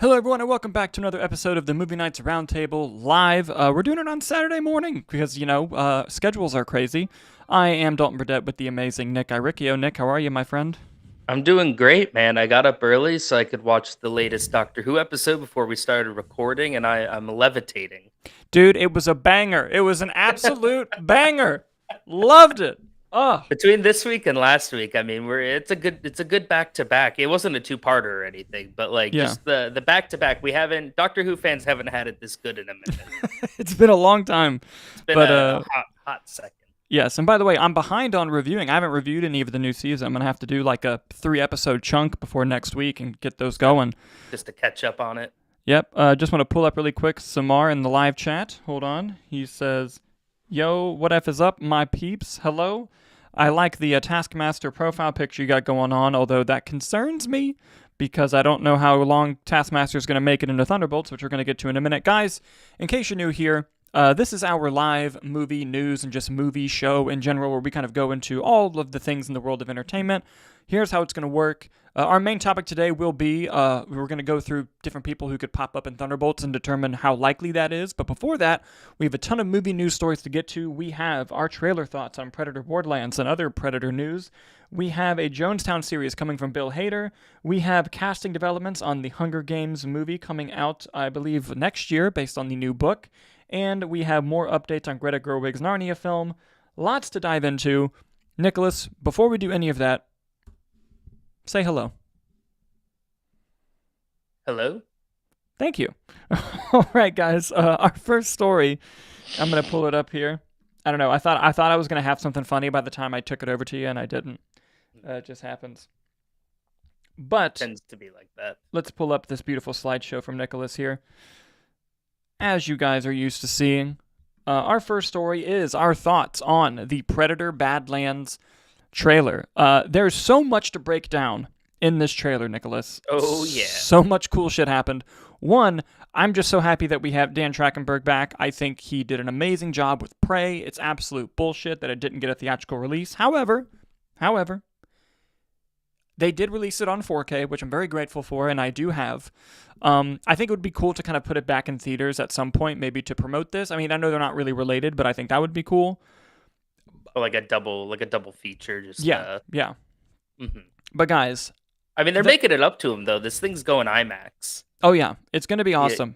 Hello, everyone, and welcome back to another episode of the Movie Knights Roundtable live. We're doing it on Saturday morning because, schedules are crazy. I am Dalton Burdett with the amazing Nick Iricchio. Nick, how are you, my friend? I'm doing great, man. I got up early so I could watch the latest Doctor Who episode before we started recording, and I'm levitating. Dude, it was a banger. It was an absolute banger. Loved it. Oh, Between this week and last week, I mean, it's a good back to back. It wasn't a two-parter or anything, but like yeah. just the back to back. We haven't Doctor Who fans haven't had it this good in a minute. It's been a long time. It's been But, a hot second. yes. And by the way, I'm behind on reviewing. I haven't reviewed any of the new season. I'm going to have to do like a 3 episode chunk before next week and get those going. Just to catch up on it. Yep. Just want to pull up really quick Samar in the live chat. Hold on. He says, "Yo, what F is up, my peeps? Hello. I like the Taskmaster profile picture you got going on, although that concerns me because I don't know how long Taskmaster is going to make it into Thunderbolts, which we're going to get to in a minute. Guys, in case you're new here, this is our live movie news and just movie show in general, where we kind of go into all of the things in the world of entertainment. Here's how it's going to work. Our main topic today will be we're going to go through different people who could pop up in Thunderbolts and determine how likely that is. But before that, we have a ton of movie news stories to get to. We have our trailer thoughts on Predator Borderlands and other Predator news. We have a Jonestown series coming from Bill Hader. We have casting developments on the Hunger Games movie coming out, I believe, next year based on the new book. And we have more updates on Greta Gerwig's Narnia film. Lots to dive into. Nicholas, before we do any of that, say hello. Hello. Thank you. All right, guys. Our first story. I'm gonna pull it up here. I don't know. I thought I was gonna have something funny by the time I took it over to you, and I didn't. It just happens. But Tends to be like that. let's pull up this beautiful slideshow from Nicholas here. As you guys are used to seeing, our first story is our thoughts on the Predator Badlands trailer. There's so much to break down in this trailer, Nicholas. Oh yeah. So much cool shit happened. One, I'm just so happy that we have Dan Trachtenberg back. I think he did an amazing job with Prey. It's absolute bullshit that it didn't get a theatrical release. However, they did release it on 4K, which I'm very grateful for, and I do have. I think it would be cool to kind of put it back in theaters at some point, maybe to promote this. I mean, I know they're not really related, but I think that would be cool. Or like a double feature. Just Yeah. mhm. But guys, I mean, they're making it up to him though. This thing's going IMAX. oh yeah, it's going to be awesome.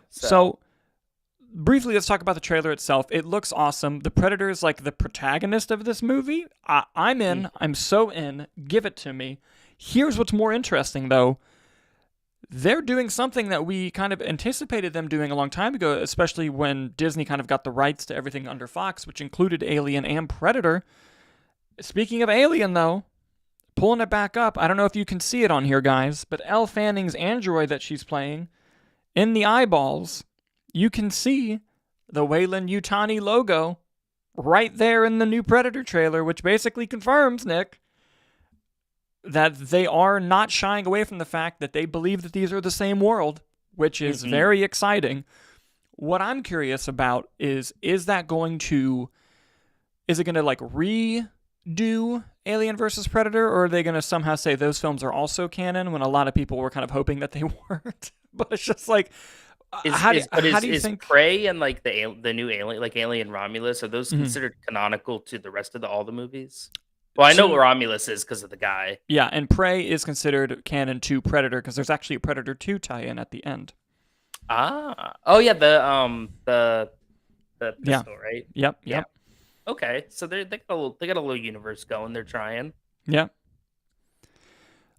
So briefly, let's talk about the trailer itself. It looks awesome. The Predator is like the protagonist of this movie. I'm in. I'm so in. Give it to me. Here's what's more interesting, though. They're doing something that we kind of anticipated them doing a long time ago, especially when Disney kind of got the rights to everything under Fox, which included Alien and Predator. Speaking of Alien, though, pulling it back up, I don't know if you can see it on here, guys, but Elle Fanning's android that she's playing, in the eyeballs, you can see the Wayland Yutani logo right there in the new Predator trailer, which basically confirms, Nick, that they are not shying away from the fact that they believe that these are the same world, which is very exciting. What I'm curious about is that going to, is it going to like redo Alien versus Predator, or are they going to somehow say those films are also canon when a lot of people were kind of hoping that they weren't? But it's just like, how do you think Prey and like the new Alien, like Alien Romulus, are those considered canonical to the rest of all the movies? Well, I know Romulus is because of the guy. Yeah, and Prey is considered canon to Predator because there's actually a Predator 2 tie-in at the end. Oh yeah, the pistol, right? Yep. Yeah. Okay, so they got a little universe going. They're trying. Yeah.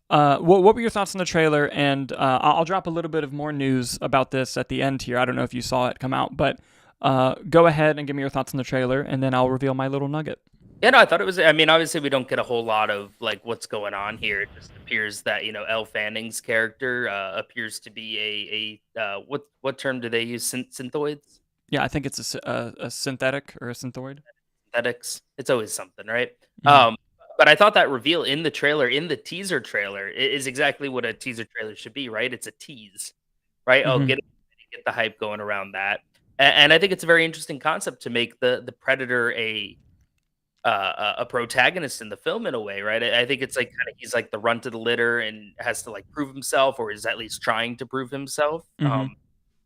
What were your thoughts on the trailer? And I'll drop a little bit of more news about this at the end here. I don't know if you saw it come out, but go ahead and give me your thoughts on the trailer, and then I'll reveal my little nugget. Yeah, no, I thought it was. I mean, obviously, we don't get a whole lot of like what's going on here. It just appears that Elle Fanning's character appears to be a what term do they use? Synthoids? Yeah, I think it's a synthetic or a synthoid. Synthetics. It's always something, right? Mhm. But I thought that reveal in the trailer, in the teaser trailer, is exactly what a teaser trailer should be, right? It's a tease, right? Oh, Mhm. get the hype going around that, and I think it's a very interesting concept to make the Predator a protagonist in the film in a way, right? I think it's like kind of he's like the runt of the litter and has to like prove himself, or is at least trying to prove himself. Mm-hmm.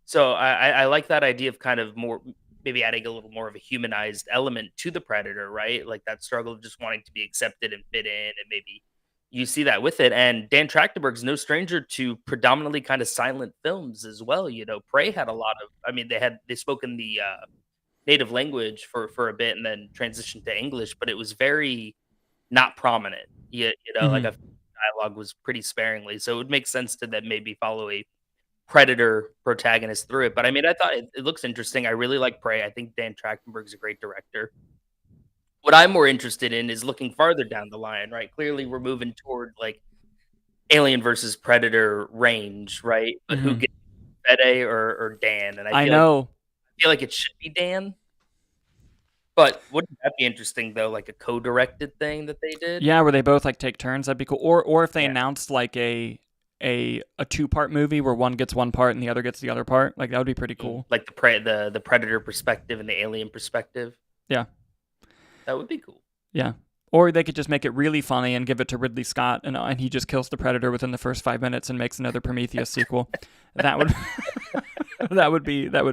So I like that idea of kind of more maybe adding a little more of a humanized element to the predator, right? Like that struggle of just wanting to be accepted and fit in, and maybe you see that with it. And Dan Trachtenberg's no stranger to predominantly kind of silent films as well. You know, Prey had a lot of. I mean, they spoke in the native language for a bit and then transitioned to English, but it was very not prominent. You know, like Mm-hmm. a dialogue was pretty sparingly, so it would make sense to then maybe follow a Predator protagonist through it. But I mean, I thought it looks interesting. I really like Prey. I think Dan Trachtenberg's a great director. What I'm more interested in is looking farther down the line, right? Clearly, we're moving toward like Alien versus Predator range, right? But who Mm-hmm. gets Fede or Dan? And I know. I feel like it should be Dan. But wouldn't that be interesting though? Like a co-directed thing that they did. Yeah, where they both like take turns, that'd be cool. Or if they Yeah. announced like a 2-part movie where one gets one part and the other gets the other part, like that would be pretty cool. Like the Predator perspective and the Alien perspective. Yeah. That would be cool. Yeah. Or they could just make it really funny and give it to Ridley Scott, and he just kills the Predator within the first 5 minutes and makes another Prometheus sequel. That would that would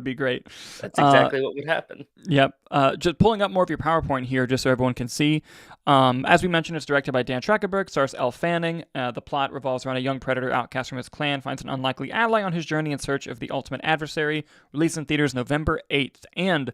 be great. That's exactly what would happen. Yep. Just pulling up more of your PowerPoint here, just so everyone can see. As we mentioned, it's directed by Dan Trachtenberg, stars Elle Fanning. The plot revolves around a young predator outcast from his clan finds an unlikely ally on his journey in search of the ultimate adversary. Released in theaters November 8th. And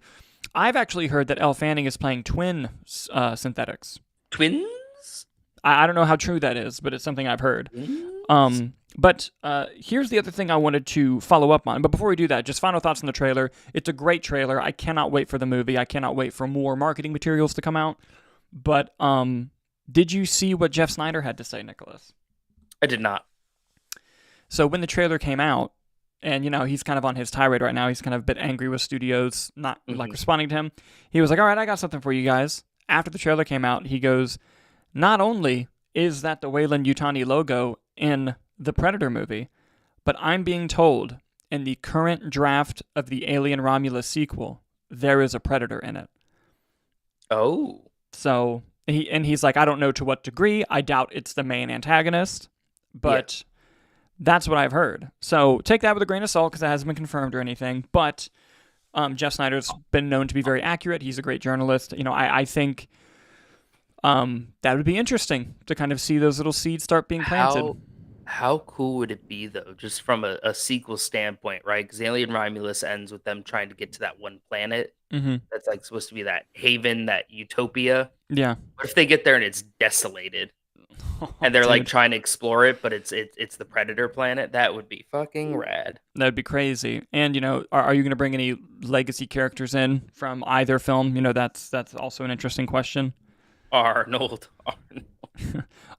I've actually heard that Elle Fanning is playing twin synthetics. Twins? I don't know how true that is, but it's something I've heard. Twins? But here's the other thing I wanted to follow up on. But before we do that, just final thoughts on the trailer. It's a great trailer. I cannot wait for the movie. I cannot wait for more marketing materials to come out. But did you see what Jeff Snyder had to say, Nicholas? I did not. So when the trailer came out, and you know he's kind of on his tirade right now. He's kind of a bit angry with studios not like responding to him. He was like, "All right, I got something for you guys." After the trailer came out, he goes, "Not only is that the Weyland-Yutani logo in the Predator movie, but I'm being told in the current draft of the Alien Romulus sequel, there is a Predator in it." Oh. So he's like, "I don't know to what degree. I doubt it's the main antagonist, but that's what I've heard." So take that with a grain of salt because it hasn't been confirmed or anything. But Jeff Snyder's been known to be very accurate. He's a great journalist. You know, I think that would be interesting to kind of see those little seeds start being planted. How cool would it be though, just from a sequel standpoint, right? Because Alien Romulus ends with them trying to get to that one planet that's like supposed to be that haven, that utopia. Yeah. What if they get there and it's desolated, and they're like trying to explore it, but it's the Predator planet? That would be fucking rad. That'd be crazy. And you know, are you going to bring any legacy characters in from either film? You know, that's also an interesting question. Arnold.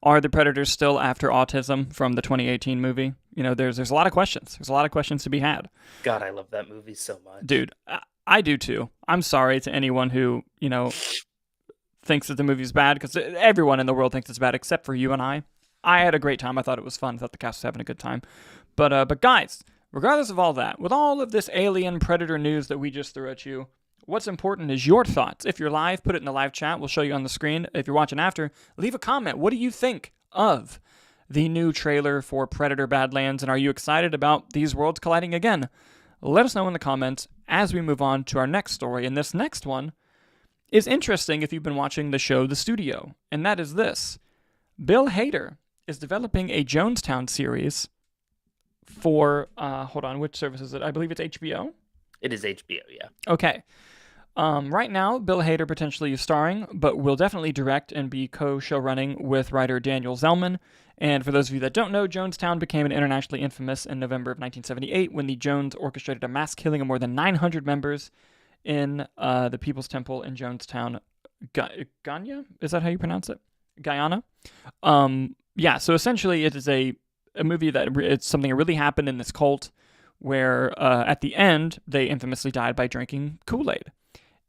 Are the Predators still after autism from the 2018 movie? You know, there's a lot of questions. There's a lot of questions to be had. God, I love that movie so much. Dude, I do too. I'm sorry to anyone who, you know, thinks that the movie's bad, because everyone in the world thinks it's bad except for you and I. I had a great time. I thought it was fun. I thought the cast was having a good time. But guys, regardless of all that, with all of this Alien Predator news that we just threw at you, what's important is your thoughts. If you're live, put it in the live chat. We'll show you on the screen. If you're watching after, leave a comment. What do you think of the new trailer for Predator Badlands? And are you excited about these worlds colliding again? Let us know in the comments as we move on to our next story. And this next one is interesting if you've been watching the show The Studio. And that is this. Bill Hader is developing a Jonestown series for, hold on, which service is it? I believe it's HBO? It is HBO, yeah. Okay. Right now, Bill Hader potentially is starring, but will definitely direct and be co-show running with writer Daniel Zellman. And for those of you that don't know, Jonestown became an internationally infamous in November of 1978 when the Jones orchestrated a mass killing of more than 900 members in the People's Temple in Jonestown, Guyana? Is that how you pronounce it? Guyana? Yeah, so essentially it is a movie that it's something that really happened in this cult where at the end, they infamously died by drinking Kool-Aid.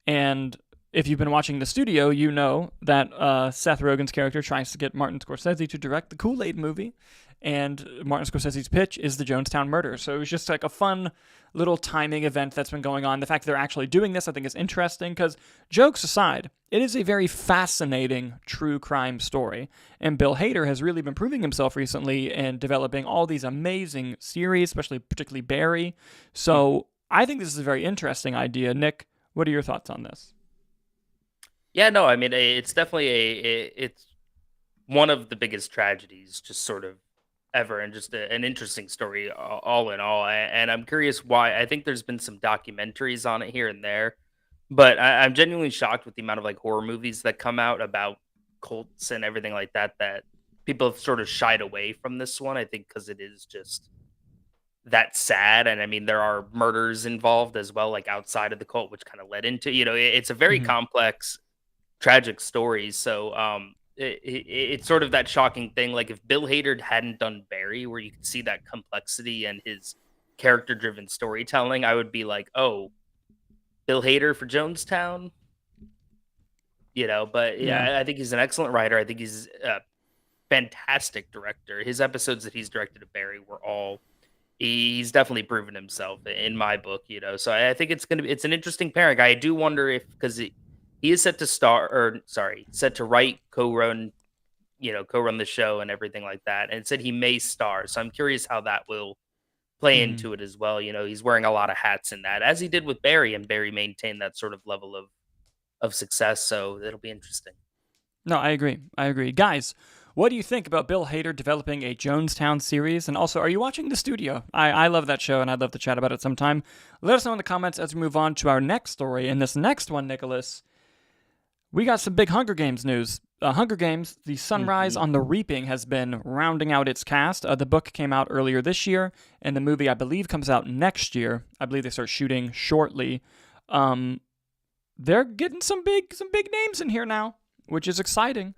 And if you've been watching The Studio, you know that Seth Rogen's character tries to get Martin Scorsese to direct the Kool-Aid movie. and Martin Scorsese's pitch is the Jonestown murder. So it was just like a fun little timing event that's been going on. The fact that they're actually doing this, I think, is interesting because, jokes aside, it is a very fascinating true crime story. And Bill Hader has really been proving himself recently in developing all these amazing series, especially particularly Barry. So I think this is a very interesting idea. Nick, what are your thoughts on this? Yeah, no, I mean, it's definitely it's one of the biggest tragedies, just sort of ever, and just an interesting story, all in all. And I'm curious why. I think there's been some documentaries on it here and there, but I'm genuinely shocked with the amount of like horror movies that come out about cults and everything like that. That people have sort of shied away from this one. I think because it is just that sad, and I mean, there are murders involved as well, like outside of the cult, which kind of led into it's a very Mm-hmm. complex tragic stories. So it's sort of that shocking thing. Like if Bill Hader hadn't done Barry, where you could see that complexity and his character driven storytelling, I would be like, oh, Bill Hader for Jonestown, But Yeah. yeah, I think he's an excellent writer. I think he's a fantastic director. His episodes that he's directed of Barry were all. He's definitely proven himself in my book. So I think it's an interesting pairing. I do wonder if because he is set to set to write, co-run the show and everything like that. And it said he may star. So I'm curious how that will play Mm-hmm. into it as well. He's wearing a lot of hats in that, as he did with Barry, and Barry maintained that sort of level of success. So it'll be interesting. No, I agree. I agree. Guys, what do you think about Bill Hader developing a Jonestown series? And also, are you watching The Studio? I love that show, and I'd love to chat about it sometime. Let us know in the comments as we move on to our next story. And this next one, Nicholas, we got some big Hunger Games news. Hunger Games, The Sunrise Mhm. on the Reaping has been rounding out its cast. The book came out earlier this year, and the movie, I believe, comes out next year. I believe they start shooting shortly. Um, they're getting some big names in here now, which is exciting.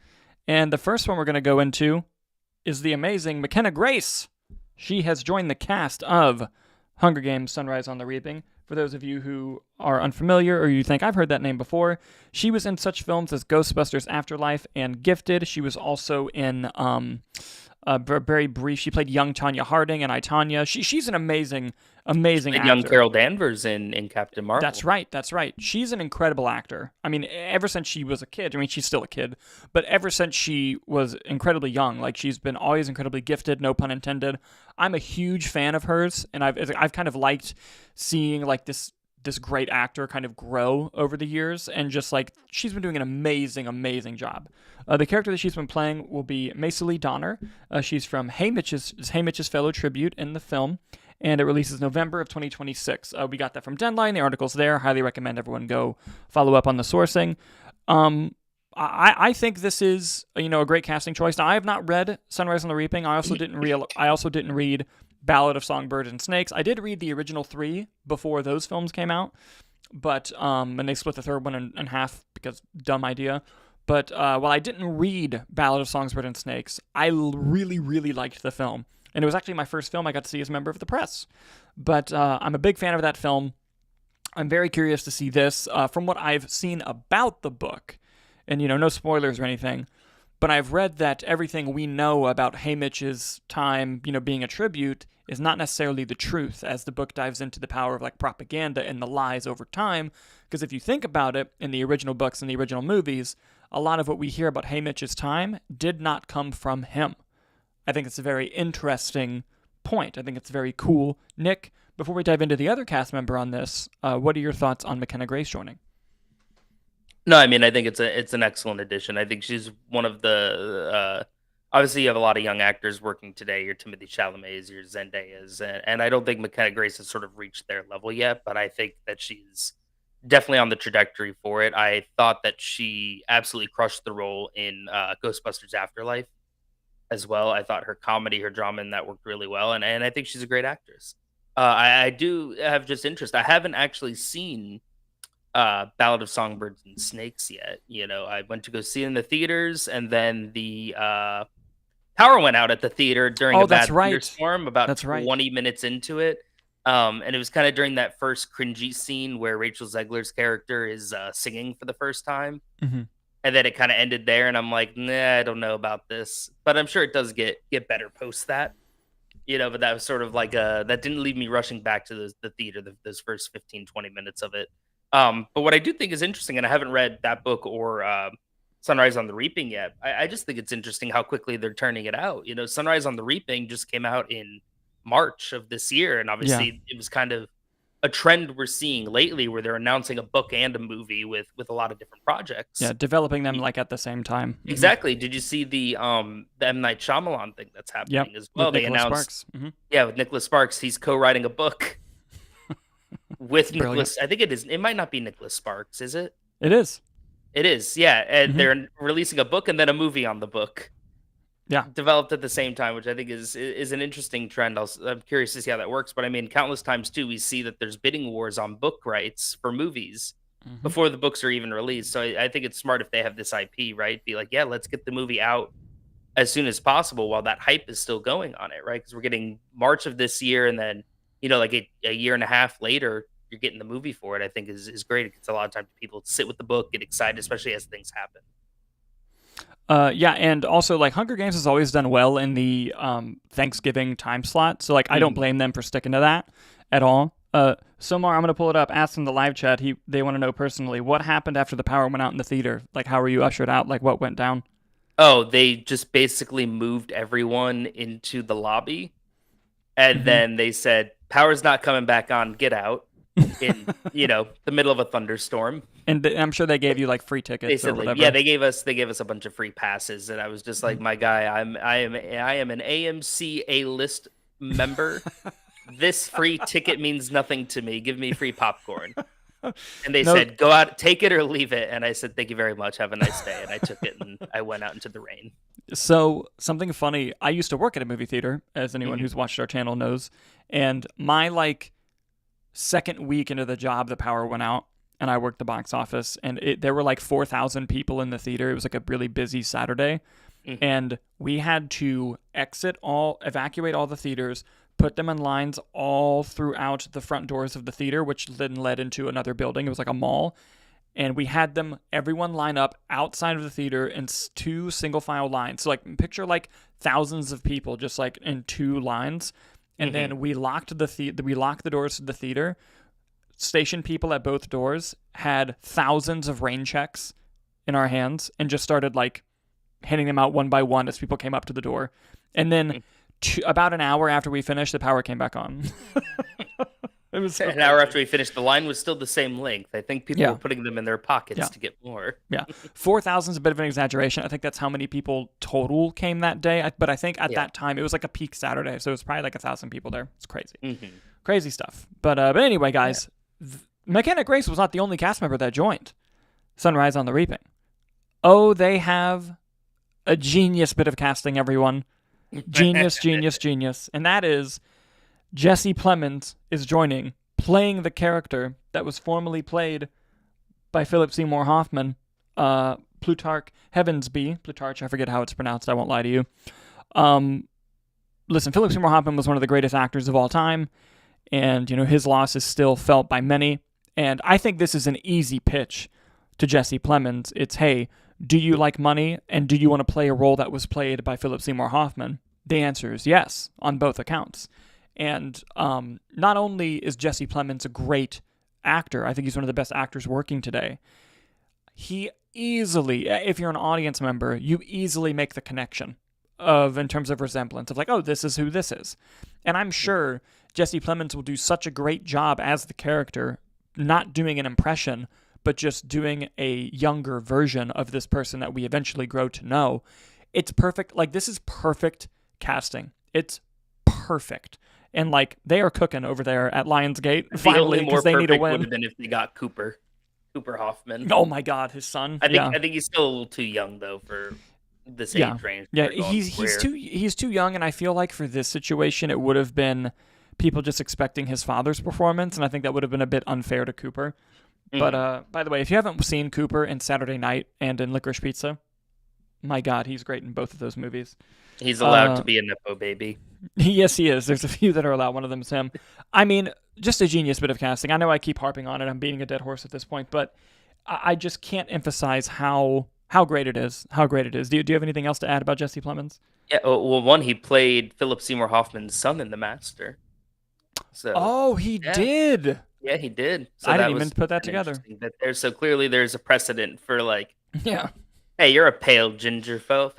And the first one we're going to go into is the amazing McKenna Grace. She has joined the cast of Hunger Games: Sunrise on the Reaping. For those of you who are unfamiliar or you think I've heard that name before, she was in such films as Ghostbusters Afterlife and Gifted. She was also in very brief. She played young Tanya Harding in I, Tanya. She's an amazing And young actor. Carol Danvers in Captain Marvel. That's right. That's right. She's an incredible actor. I mean, ever since she was a kid, I mean, she's still a kid, but ever since she was incredibly young, like she's been always incredibly gifted, no pun intended. I'm a huge fan of hers, and I've kind of liked seeing like this great actor kind of grow over the years, and just like she's been doing an amazing job. The character that she's been playing will be Macy Lee Donner. She's from Hey Mitch's fellow tribute in the film, and it releases November of 2026. We got that from Deadline. The article's there. Highly recommend everyone go follow up on the sourcing. I think this is a great casting choice. Now, I have not read Sunrise on the Reaping. I also didn't read Ballad of Songbirds and Snakes. I did read the original 3 before those films came out, but and they split the third one in half because dumb idea. But while I didn't read Ballad of Songbirds and Snakes, I really liked the film. And it was actually my first film I got to see as a member of the press. But I'm a big fan of that film. I'm very curious to see this. From what I've seen about the book, and no spoilers or anything, but I've read that everything we know about Haymitch's time, being a tribute, is not necessarily the truth, as the book dives into the power of like propaganda and the lies over time. Because if you think about it, in the original books and the original movies, a lot of what we hear about Haymitch's time did not come from him. I think it's a very interesting point. I think it's very cool. Nick, before we dive into the other cast member on this, what are your thoughts on McKenna Grace joining? No, I mean, I think it's an excellent addition. I think she's one of the obviously you have a lot of young actors working today. Your Timothy Chalamet's, your Zendayas, and I don't think McKenna Grace has sort of reached their level yet. But I think that she's definitely on the trajectory for it. I thought that she absolutely crushed the role in Ghostbusters Afterlife as well. I thought her comedy, her drama in that worked really well, and I think she's a great actress. I do have just interest. I haven't actually seen Ballad of Songbirds and Snakes yet. I went to go see it in the theaters, and then the power went out at the theater during a bad thunderstorm about That's right. 20 minutes into it. And it was kind of during that first cringy scene where Rachel Zegler's character is singing for the first time. Mm-hmm. and then it kind of ended there, and I'm like, nah, I don't know about this, but I'm sure it does get better post that. But that was sort of like that didn't leave me rushing back to the theater, those first 15, 20 minutes of it. But what I do think is interesting, and I haven't read that book or Sunrise on the Reaping yet. I just think it's interesting how quickly they're turning it out. Sunrise on the Reaping just came out in March of this year, and obviously it was kind of a trend we're seeing lately where they're announcing a book and a movie with a lot of different projects. Yeah, developing them like at the same time. Exactly. Did you see the M. Night Shyamalan thing that's happening as well? They announced with Nicholas Sparks, he's co-writing a book with Nicholas. I think it might not be Nicholas Sparks, is it? It is. It is, yeah. And they're releasing a book and then a movie on the book. Yeah. Developed at the same time, which I think is an interesting trend. I'm curious to see how that works. But I mean, countless times too, we see that there's bidding wars on book rights for movies before the books are even released. So I think it's smart if they have this IP, right? Be like, yeah, let's get the movie out as soon as possible while that hype is still going on it, right? Because we're getting March of this year, and then like a year and a half later, you're getting the movie for it. I think is great. It gets a lot of time for people to sit with the book, get excited, especially as things happen. Yeah, and also like Hunger Games has always done well in the Thanksgiving time slot, so like I don't blame them for sticking to that at all. Somar, I'm gonna pull it up. Asked in the live chat. They want to know personally what happened after the power went out in the theater. Like, how were you ushered out? Like, what went down? Oh, they just basically moved everyone into the lobby, and then they said, "Power's not coming back on. Get out." In the middle of a thunderstorm, and I'm sure they gave you like free tickets or whatever. Yeah, they gave us a bunch of free passes, and I was just like, my guy, I am an AMC A-list member. This free ticket means nothing to me. Give me free popcorn. And they said, go out, take it or leave it. And I said, thank you very much. Have a nice day. And I took it and I went out into the rain. So something funny. I used to work at a movie theater, as anyone who's watched our channel knows, and my second week into the job, the power went out, and I worked the box office, and there were like 4,000 people in the theater. It was like a really busy Saturday, and we had to evacuate all the theaters, put them in lines all throughout the front doors of the theater, which then led into another building. It was like a mall, and we had everyone line up outside of the theater in two single file lines. So like picture like thousands of people just like in two lines. And then we locked the doors to the theater, stationed people at both doors, had thousands of rain checks in our hands, and just started like handing them out one by one as people came up to the door. And then about an hour after we finished, the power came back on. It was an hour after we finished. The line was still the same length. I think people were putting them in their pockets to get more. Yeah. 4,000 is a bit of an exaggeration. I think that's how many people total came that day. But I think at that time, it was like a peak Saturday. So it was probably like 1,000 people there. It's crazy. Crazy stuff. But anyway, guys, McKenna Grace was not the only cast member that joined Sunrise on the Reaping. Oh, they have a genius bit of casting, everyone. Genius, genius, genius. And that is Jesse Plemons is joining, playing the character that was formerly played by Philip Seymour Hoffman, Plutarch Heavensbee. Plutarch, I forget how it's pronounced, I won't lie to you. Listen, Philip Seymour Hoffman was one of the greatest actors of all time, and his loss is still felt by many. And I think this is an easy pitch to Jesse Plemons. It's, hey, do you like money, and do you want to play a role that was played by Philip Seymour Hoffman? The answer is yes, on both accounts. And not only is Jesse Plemons a great actor, I think he's one of the best actors working today. He easily, if you're an audience member, you easily make the connection in terms of resemblance of like, oh, this is who this is. And I'm sure Jesse Plemons will do such a great job as the character, not doing an impression, but just doing a younger version of this person that we eventually grow to know. It's perfect. Like, this is perfect casting. It's perfect. And like, they are cooking over there at Lionsgate finally because they need a win. Would have been if they got Cooper Hoffman. Oh my God, his son. I think he's still a little too young though for this age range. Yeah, he's too young, and I feel like for this situation, it would have been people just expecting his father's performance, and I think that would have been a bit unfair to Cooper. But by the way, if you haven't seen Cooper in Saturday Night and in Licorice Pizza, my God, he's great in both of those movies. He's allowed to be a Nepo baby. Yes, he is. There's a few that are allowed. One of them is him. I mean, just a genius bit of casting. I know I keep harping on it. I'm beating a dead horse at this point, but I just can't emphasize how How great it is. How great it is. Do you have anything else to add about Jesse Plemons? Yeah, well, one, he played Philip Seymour Hoffman's son in The Master. So, He yeah. did. Yeah, he did. So I that didn't even was put that an together. interesting bit there. So clearly there's a precedent for like, Yeah. hey, you're a pale ginger fella.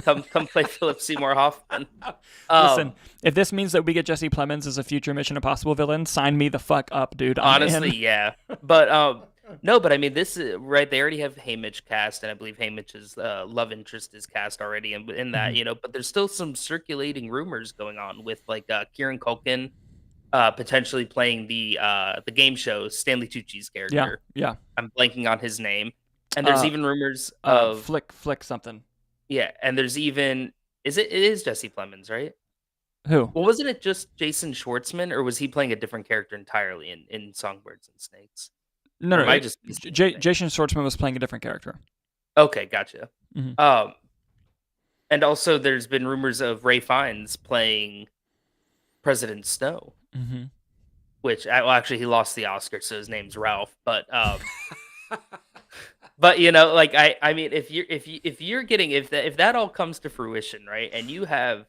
Come play Philip Seymour Hoffman. Listen, if this means that we get Jesse Plemons as a future Mission Impossible villain, sign me the fuck up, dude. Honestly, yeah. But no, but I mean, this is right. They already have Haymitch cast, and I believe Haymitch's love interest is cast already in that, But there's still some circulating rumors going on with like Kieran Culkin potentially playing the game show Stanley Tucci's character. Yeah. I'm blanking on his name, and there's even rumors of Flick something. Yeah, and there's even it is Jesse Plemons, right? Who? Well, wasn't it just Jason Schwartzman, or was he playing a different character entirely in Songbirds and Snakes? No. Jason Schwartzman was playing a different character. Okay, gotcha. Mm-hmm. And also there's been rumors of Ray Fiennes playing President Snow, which actually he lost the Oscar, so his name's Ralph. But but like I mean, if you're getting if that all comes to fruition, right, and you have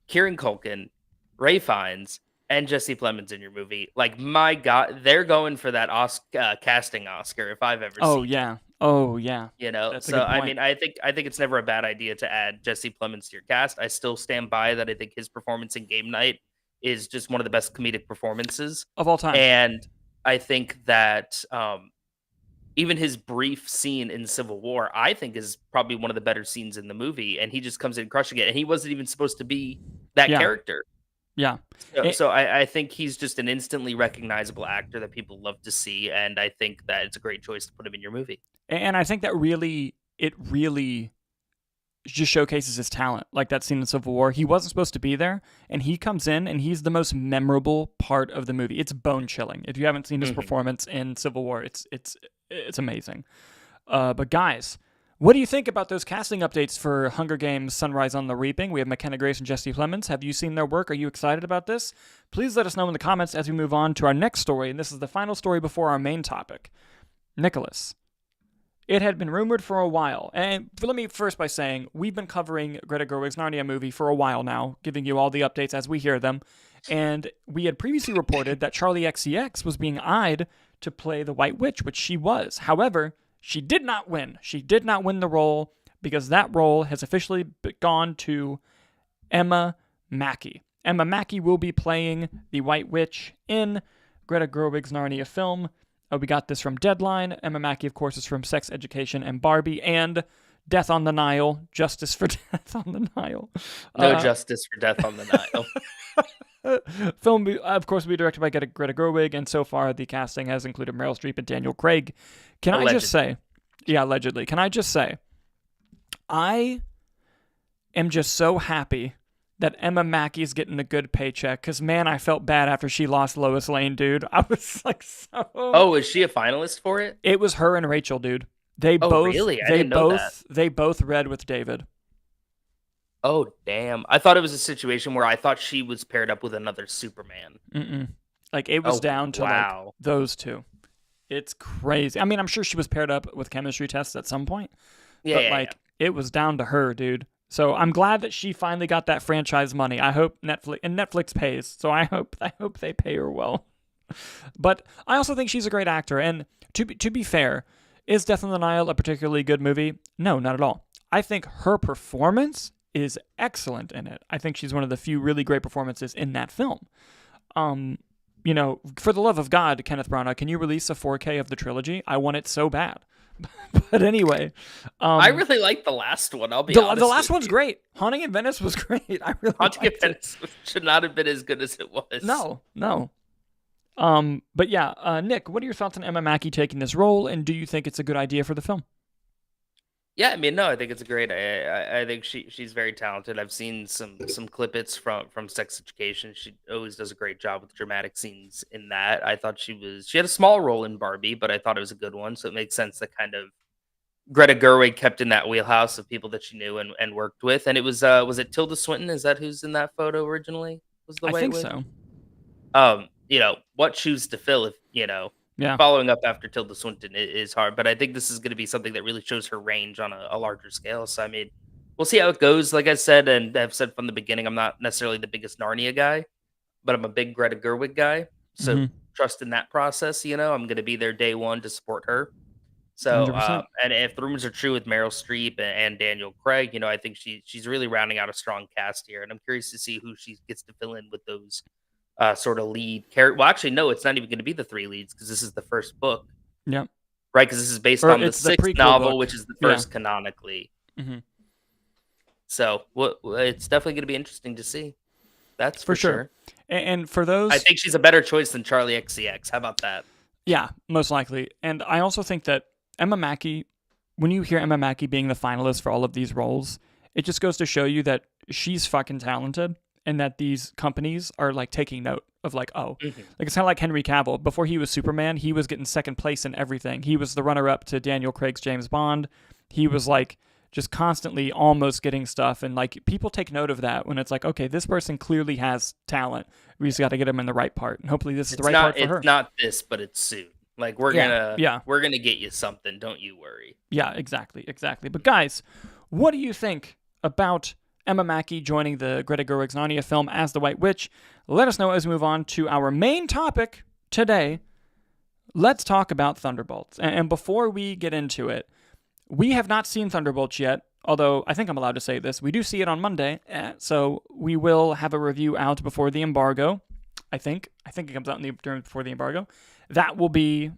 Kieran Culkin, Ray Fiennes, and Jesse Plemons in your movie, like my God, they're going for that casting Oscar if I've ever seen. Oh yeah. That's so I mean, I think it's never a bad idea to add Jesse Plemons to your cast. I still stand by that. I think his performance in Game Night is just one of the best comedic performances of all time, and I think that even his brief scene in Civil War, I think, is probably one of the better scenes in the movie, and he just comes in crushing it, and he wasn't even supposed to be that character. Yeah. So I think he's just an instantly recognizable actor that people love to see, and I think that it's a great choice to put him in your movie. And I think that really just showcases his talent. Like that scene in Civil War, he wasn't supposed to be there, and he comes in, and he's the most memorable part of the movie. It's bone chilling. If you haven't seen his performance in Civil War, it's amazing. But guys, what do you think about those casting updates for Hunger Games: Sunrise on the Reaping? We have McKenna Grace and Jesse Plemons. Have you seen their work? Are you excited about this? Please let us know in the comments as we move on to our next story, and this is the final story before our main topic. Nicholas, it had been rumored for a while, and let me first by saying, we've been covering Greta Gerwig's Narnia movie for a while now, giving you all the updates as we hear them, and we had previously reported that Charlie XCX was being eyed to play the White Witch, which she was. However, she did not win. She did not win the role because that role has officially gone to Emma Mackey. Emma Mackey will be playing the White Witch in Greta Gerwig's Narnia film. We got this from Deadline. Emma Mackey, of course, is from Sex Education and Barbie and Death on the Nile. Justice for Death on the Nile. No justice for Death on the Nile. Film, of course, will be directed by Greta Gerwig, and so far the casting has included Meryl Streep and Daniel Craig. Allegedly. I just say, allegedly. Can I just say, I am just so happy that Emma Mackey's getting a good paycheck, because, man, I felt bad after she lost Lois Lane, dude. I was like, so... Oh, is she a finalist for it? It was her and Rachel, dude. Really? I didn't know that. They both read with David. Oh, damn. I thought it was a situation where I thought she was paired up with another Superman. Mm-mm. Like, it was down to, like, those two. It's crazy. I mean, I'm sure she was paired up with chemistry tests at some point. But it was down to her, dude. So I'm glad that she finally got that franchise money. I hope Netflix pays. So I hope they pay her well. But I also think she's a great actor. And to be fair, is Death on the Nile a particularly good movie? No, not at all. I think her performance is excellent in it. I think she's one of the few really great performances in that film. For the love of God, Kenneth Branagh, can you release a 4K of the trilogy? I want it so bad. But anyway, I really like the last one. I'll be honest. The last one's great. Haunting in Venice was great. I really Haunting in Venice should not have been as good as it was. No. But yeah, Nick, what are your thoughts on Emma Mackey taking this role, and do you think it's a good idea for the film? Yeah, I mean, no, I think it's a great. I think she's very talented. I've seen some clippets from Sex Education. She always does a great job with dramatic scenes in that. I thought she had a small role in Barbie, but I thought it was a good one. So it makes sense that kind of Greta Gerwig kept in that wheelhouse of people that she knew and worked with. And it was it Tilda Swinton? Is that who's in that photo originally? I think so. What shoes to fill if following up after Tilda Swinton is hard. But I think this is going to be something that really shows her range on a larger scale. So I mean, we'll see how it goes. Like I said, and I've said from the beginning, I'm not necessarily the biggest Narnia guy, but I'm a big Greta Gerwig guy. So trust in that process. I'm going to be there day one to support her. So, 100%. and if the rumors are true with Meryl Streep and Daniel Craig, I think she's really rounding out a strong cast here, and I'm curious to see who she gets to fill in with those sort of lead character. Well, actually, no, it's not even going to be the 3 leads because this is the first book. Yeah. Right, because this is based on the 6th novel, which is the first canonically. So, it's definitely going to be interesting to see. That's for sure. And for those, I think she's a better choice than Charlie XCX. How about that? Yeah, most likely. And I also think that Emma Mackey, when you hear Emma Mackey being the finalist for all of these roles, it just goes to show you that she's fucking talented and that these companies are like taking note of like, like it's kind of like Henry Cavill. Before he was Superman, he was getting second place in everything. He was the runner-up to Daniel Craig's James Bond. He was like just constantly almost getting stuff. And like people take note of that when it's like, okay, this person clearly has talent. We just got to get him in the right part. And hopefully this is the right part for her. It's not this, but it's soon. Like we're gonna get you something. Don't you worry. Yeah, exactly. But guys, what do you think about Emma Mackey joining the Greta Gerwig's Narnia film as the White Witch? Let us know as we move on to our main topic today. Let's talk about Thunderbolts. And before we get into it, we have not seen Thunderbolts yet, although I think I'm allowed to say this. We do see it on Monday, so we will have a review out before the embargo. I think it comes out before the embargo. That will be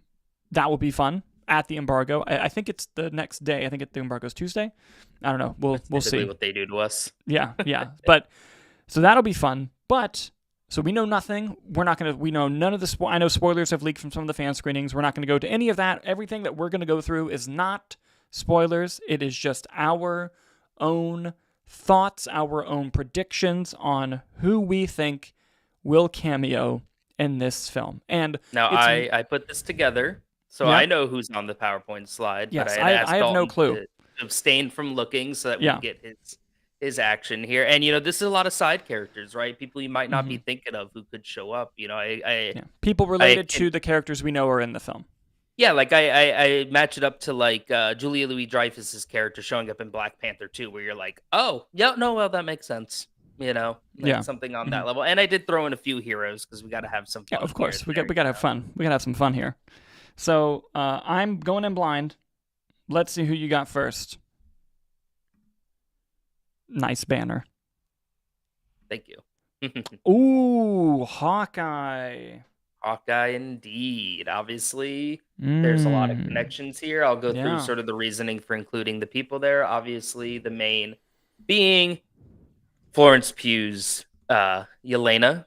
fun at the embargo. I think it's the next day. I think the embargo is Tuesday. I don't know. We'll see what they do to us. Yeah. But so that'll be fun. But so we know nothing. We know none of the. I know spoilers have leaked from some of the fan screenings. We're not going to go to any of that. Everything that we're going to go through is not spoilers. It is just our own thoughts, our own predictions on who we think will cameo in this film. And now I put this together, so I know who's on the PowerPoint slide. Yes, but I have no clue. To abstain from looking so that we can get his action here. And this is a lot of side characters, right? People you might not be thinking of who could show up. People related to the characters we know are in the film. Yeah, like I match it up to like Julia Louis-Dreyfus's character showing up in Black Panther 2, where you're like, oh, yeah, no, well, that makes sense. Something on that level. And I did throw in a few heroes because we got to have some fun. Yeah, of course. We got to have fun. We got to have some fun here. So I'm going in blind. Let's see who you got first. Nice banner. Thank you. Ooh, Hawkeye. Hawkeye indeed. Obviously, there's a lot of connections here. I'll go through sort of the reasoning for including the people there. Obviously, the main being Florence Pugh's Yelena,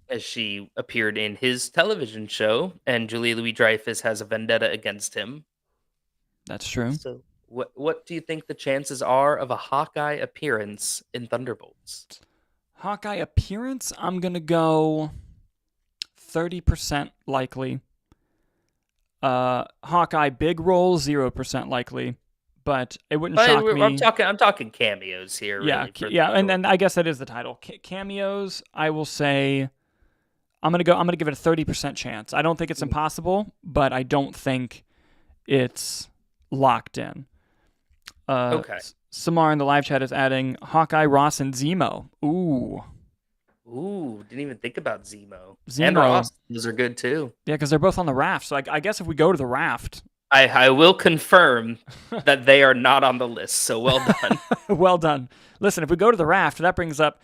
as she appeared in his television show, and Julia Louis-Dreyfus has a vendetta against him. That's true. So, what do you think the chances are of a Hawkeye appearance in Thunderbolts? Hawkeye appearance? I'm going to go 30% likely. Hawkeye big role, 0% likely. But it wouldn't shock me. I'm talking cameos here. Really, and I guess that is the title. Cameos, I will say, I'm gonna give it a 30% chance. I don't think it's impossible, but I don't think it's locked in. Okay. Samar in the live chat is adding Hawkeye, Ross, and Zemo. Ooh, didn't even think about Zemo. And Ross, those are good too. Yeah, because they're both on the raft. So I guess if we go to the raft. I will confirm that they are not on the list, so well done. Well done. Listen, if we go to the raft, that brings up,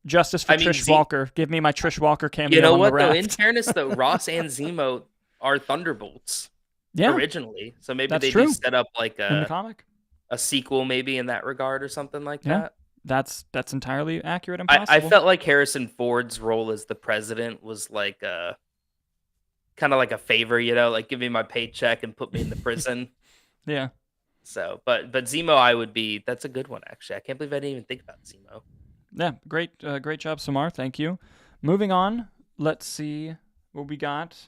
justice for Trish Walker. Give me my Trish Walker cameo. You know on what, the raft. though? In fairness, though, Ross and Zemo are Thunderbolts originally. So maybe they do set up like in the comic? A sequel maybe in that regard or something like that. That's entirely accurate and possible. I felt like Harrison Ford's role as the president was like kind of like a favor, like give me my paycheck and put me in the prison. Yeah. So, but Zemo, that's a good one, actually. I can't believe I didn't even think about Zemo. Yeah, great job, Samar. Thank you. Moving on, let's see what we got.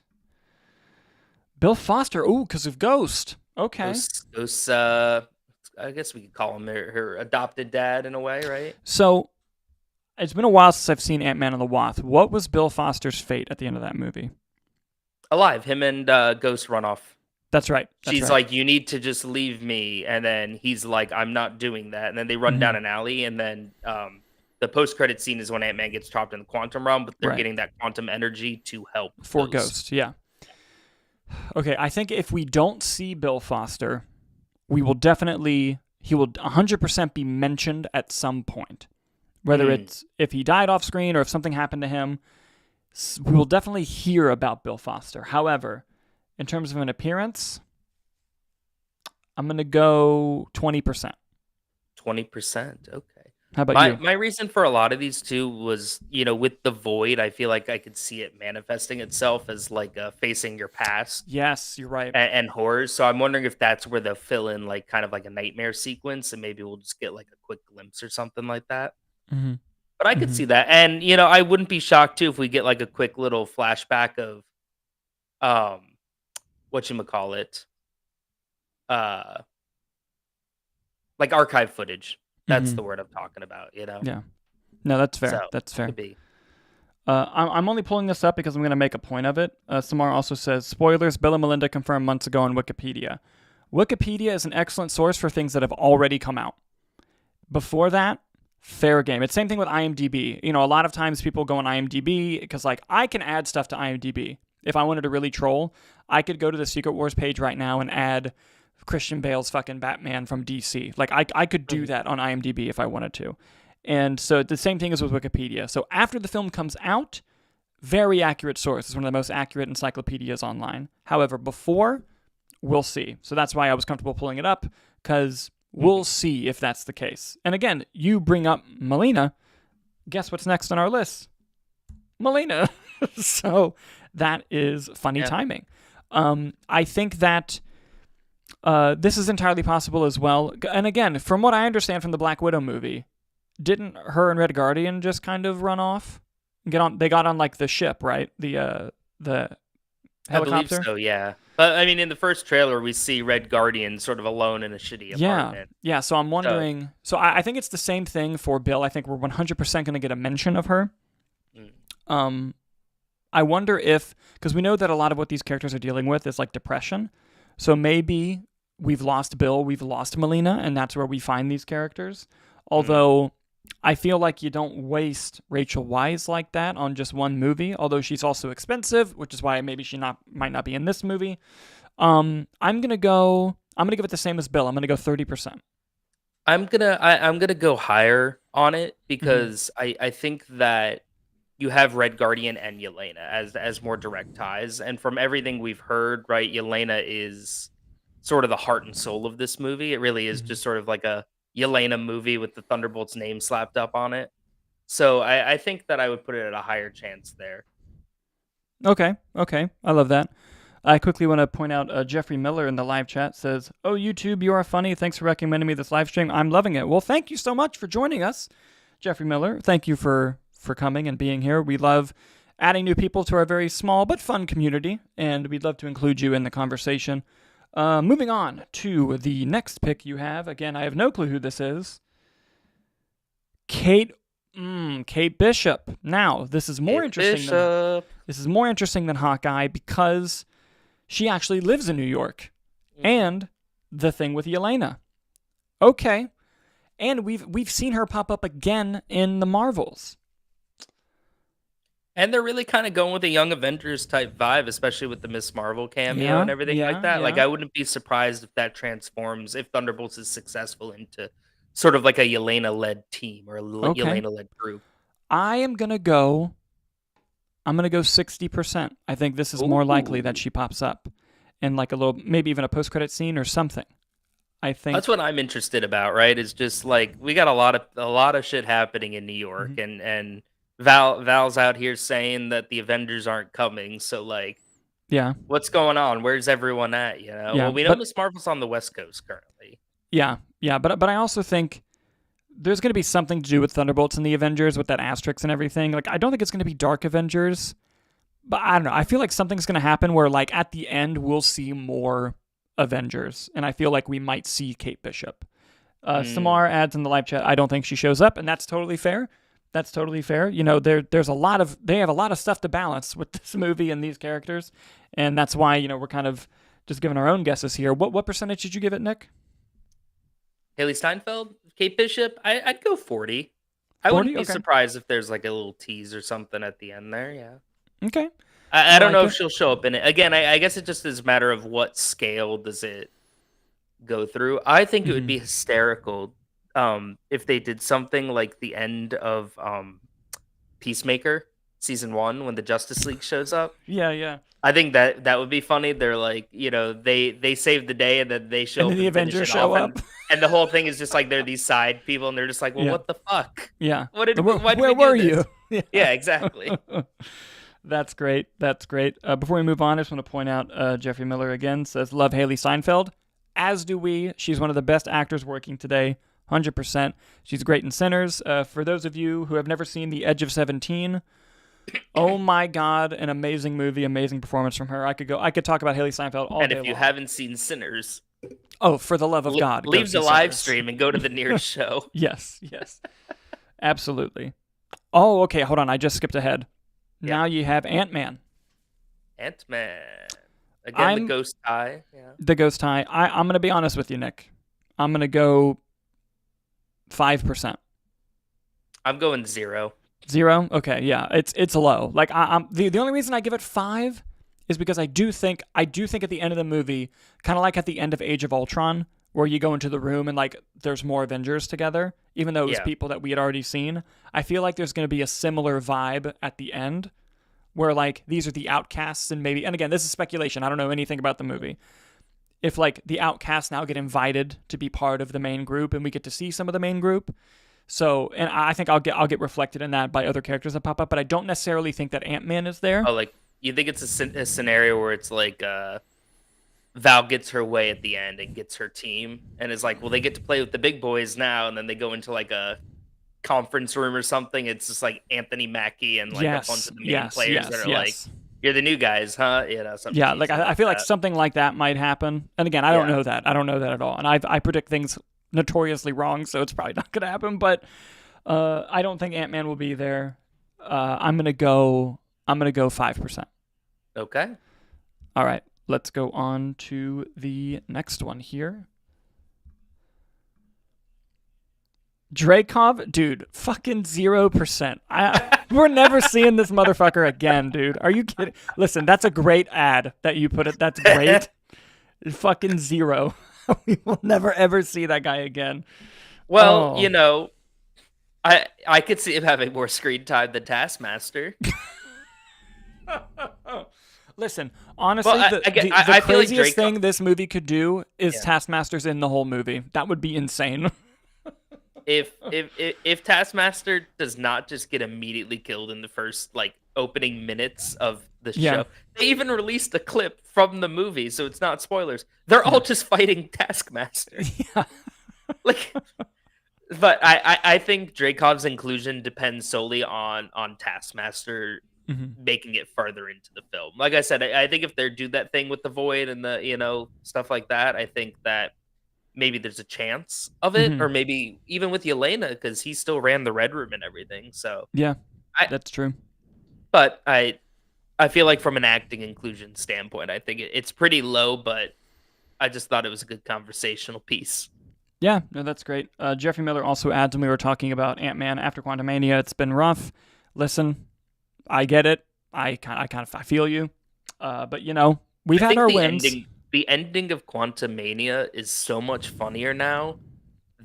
Bill Foster. Ooh, because of Ghost. Okay. Ghost, I guess we could call him her adopted dad in a way, right? So, it's been a while since I've seen Ant-Man and the Wasp. What was Bill Foster's fate at the end of that movie? Alive. Him and Ghost run off. That's right. She's like, "You need to just leave me," and then he's like, "I'm not doing that." And then they run down an alley, and then the post-credit scene is when Ant-Man gets trapped in the quantum realm, but they're getting that quantum energy to help for Ghost. Yeah. Okay, I think if we don't see Bill Foster, he will 100% be mentioned at some point. Whether it's if he died off screen or if something happened to him, we will definitely hear about Bill Foster. However, in terms of an appearance, I'm going to go 20%. 20%, okay. How about you? My reason for a lot of these too was, with the void, I feel like I could see it manifesting itself as like facing your past. Yes, you're right. And horrors. So I'm wondering if that's where they'll fill in like kind of like a nightmare sequence, and maybe we'll just get like a quick glimpse or something like that. Mm-hmm. But I could see that. And I wouldn't be shocked too if we get like a quick little flashback of whatchamacallit, like archive footage. That's the word I'm talking about, Yeah. No, that's fair. So, that's fair. Could be. I'm only pulling this up because I'm going to make a point of it. Samar also says, spoilers, Bill and Melinda confirmed months ago on Wikipedia. Wikipedia is an excellent source for things that have already come out. Before that, fair game. It's the same thing with IMDb. A lot of times people go on IMDb because, like, I can add stuff to IMDb. If I wanted to really troll, I could go to the Secret Wars page right now and add Christian Bale's fucking Batman from DC. Like, I could do that on IMDb if I wanted to. And so the same thing is with Wikipedia. So after the film comes out, very accurate source. It's one of the most accurate encyclopedias online. However, before, we'll see. So that's why I was comfortable pulling it up, because we'll see if that's the case. And again, you bring up Melina. Guess what's next on our list? Melina. So that is funny timing. I think that this is entirely possible as well. And again, from what I understand from the Black Widow movie, didn't her and Red Guardian just kind of run off? They got on like the ship, right? The helicopter. I believe so, yeah. But I mean, in the first trailer, we see Red Guardian sort of alone in a shitty apartment. Yeah. So I'm wondering. So I think it's the same thing for Bill. I think we're 100% going to get a mention of her. I wonder if, because we know that a lot of what these characters are dealing with is like depression. So maybe we've lost Bill, we've lost Melina, and that's where we find these characters. Although I feel like you don't waste Rachel Weisz like that on just one movie, although she's also expensive, which is why maybe she might not be in this movie. I'm gonna give it the same as Bill. I'm gonna go 30%. I'm gonna go higher on it because I think that you have Red Guardian and Yelena as more direct ties, and from everything we've heard, right, Yelena is sort of the heart and soul of this movie. It really is just sort of like a Yelena movie with the Thunderbolts name slapped up on it. So I think that I would put it at a higher chance there. Okay. I love that. I quickly want to point out Jeffrey Miller in the live chat says, "Oh, YouTube, you are funny. Thanks for recommending me this live stream. I'm loving it." Well, thank you so much for joining us, Jeffrey Miller. Thank you for coming and being here. We love adding new people to our very small but fun community, and we'd love to include you in the conversation. Moving on to the next pick you have. Again, I have no clue who this is. Kate Bishop. Now, this is more interesting than Hawkeye because she actually lives in New York. And the thing with Yelena. Okay. And we've seen her pop up again in the Marvels. And they're really kind of going with a Young Avengers type vibe, especially with the Miss Marvel cameo and everything like that. Yeah. Like, I wouldn't be surprised if that transforms, if Thunderbolts is successful, into sort of like a Yelena-led team or a Yelena-led group. I'm going to go 60%. I think this is more likely that she pops up in like a little, maybe even a post-credit scene or something. I think that's what I'm interested about, right? It's just like, we got a lot of shit happening in New York, and Val's out here saying that the Avengers aren't coming, so like, what's going on? Where's everyone at? Well, we know Miss Marvel's on the West Coast currently. But I also think there's going to be something to do with Thunderbolts and the Avengers with that asterisk and everything. Like, I don't think it's going to be Dark Avengers, but I don't know. I feel like something's going to happen where, like, at the end we'll see more Avengers, and I feel like we might see Kate Bishop. Samar adds in the live chat, I don't think she shows up, and that's totally fair. That's totally fair. There's they have a lot of stuff to balance with this movie and these characters, and that's why we're kind of just giving our own guesses here. What percentage did you give it, Nick? Haley Steinfeld, Kate Bishop, I'd go 40. I 40? wouldn't be Okay. surprised if there's like a little tease or something at the end there. Yeah. Okay. I don't know if she'll show up in it. Again, I guess it just is a matter of what scale does it go through. I think it would be hysterical if they did something like the end of Peacemaker season 1 when the Justice League shows up. Yeah. I think that would be funny. They're like, they save the day and then they show and up then the Avengers show up. And the whole thing is just like they're these side people and they're just like, well, what the fuck? Yeah. Where were you? Yeah, exactly. That's great. Before we move on, I just want to point out Jeffrey Miller again says, love Haley Steinfeld. As do we. She's one of the best actors working today. 100%. She's great in Sinners. For those of you who have never seen The Edge of 17, oh my God, an amazing movie, amazing performance from her. I could talk about Haley Steinfeld all day long. And if you haven't seen Sinners, oh, for the love of God, leave the live stream and go to the nearest show. Yes. Absolutely. Oh, okay, hold on. I just skipped ahead. Yeah. Now you have Ant-Man. Again, the ghost tie. Yeah. The ghost tie. I'm going to be honest with you, Nick. I'm going to go 5%. I'm going 0. 0? Okay, yeah. It's low. Like I'm the only reason I give it 5 is because I do think at the end of the movie, kind of like at the end of Age of Ultron, where you go into the room and like there's more Avengers together, even though it was people that we had already seen. I feel like there's going to be a similar vibe at the end where like these are the outcasts and again, this is speculation. I don't know anything about the movie. If like the outcasts now get invited to be part of the main group and we get to see some of the main group. So, and I think I'll get reflected in that by other characters that pop up, but I don't necessarily think that Ant-Man is there. Oh, like you think it's a scenario where it's like Val gets her way at the end and gets her team and is like, well, they get to play with the big boys now, and then they go into like a conference room or something. It's just like Anthony Mackie and like a bunch of the main players that are like, you're the new guys, huh? Something. Yeah, like I feel like something like that might happen. And again, I don't know that. I don't know that at all. And I predict things notoriously wrong, so it's probably not going to happen. But I don't think Ant-Man will be there. I'm gonna go 5%. Okay. All right. Let's go on to the next one here. Dreykov, dude, fucking 0%. We're never seeing this motherfucker again, dude. Are you kidding? Listen, that's a great ad that you put it. That's great. Fucking 0. We will never ever see that guy again. Well, I could see him having more screen time than Taskmaster. Listen, honestly, the craziest thing this movie could do is Taskmaster's in the whole movie. That would be insane. If Taskmaster does not just get immediately killed in the first like opening minutes of the show, they even released a clip from the movie, so it's not spoilers. They're all just fighting Taskmaster. Yeah. But I think Dreykov's inclusion depends solely on Taskmaster making it further into the film. Like I said, I think if they do that thing with the Void and the stuff like that, I think that maybe there's a chance of it, or maybe even with Yelena, because he still ran the Red Room and everything. So yeah, that's true. But I feel like from an acting inclusion standpoint, I think it's pretty low, but I just thought it was a good conversational piece. Yeah, no, that's great. Jeffrey Miller also adds when we were talking about Ant-Man after Quantumania, it's been rough. Listen, I get it. I feel you. But we've had our wins. The ending of Quantumania is so much funnier now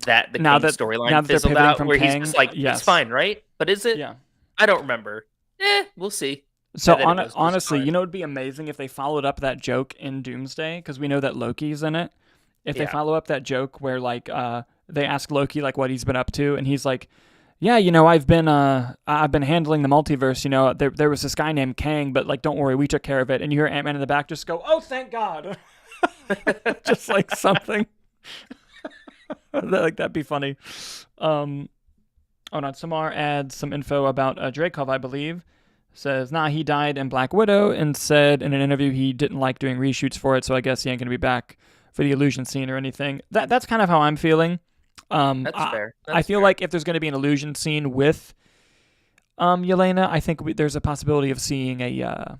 that the King storyline fizzled out, where he's just like, it's fine, right? But is it? Yeah. I don't remember. We'll see. So honestly, it would be amazing if they followed up that joke in Doomsday, because we know that Loki's in it. If they follow up that joke where like they ask Loki like what he's been up to, and he's like, yeah, I've been handling the multiverse. There was this guy named Kang, but like, don't worry, we took care of it. And you hear Ant-Man in the back just go, oh, thank God. Just like something. Like, that'd be funny. Hold on. Samar adds some info about Dreykov, I believe. Says, he died in Black Widow, and said in an interview he didn't like doing reshoots for it, so I guess he ain't going to be back for the illusion scene or anything. That's kind of how I'm feeling. That's fair. I feel like if there's going to be an illusion scene with Yelena, I think there's a possibility of seeing a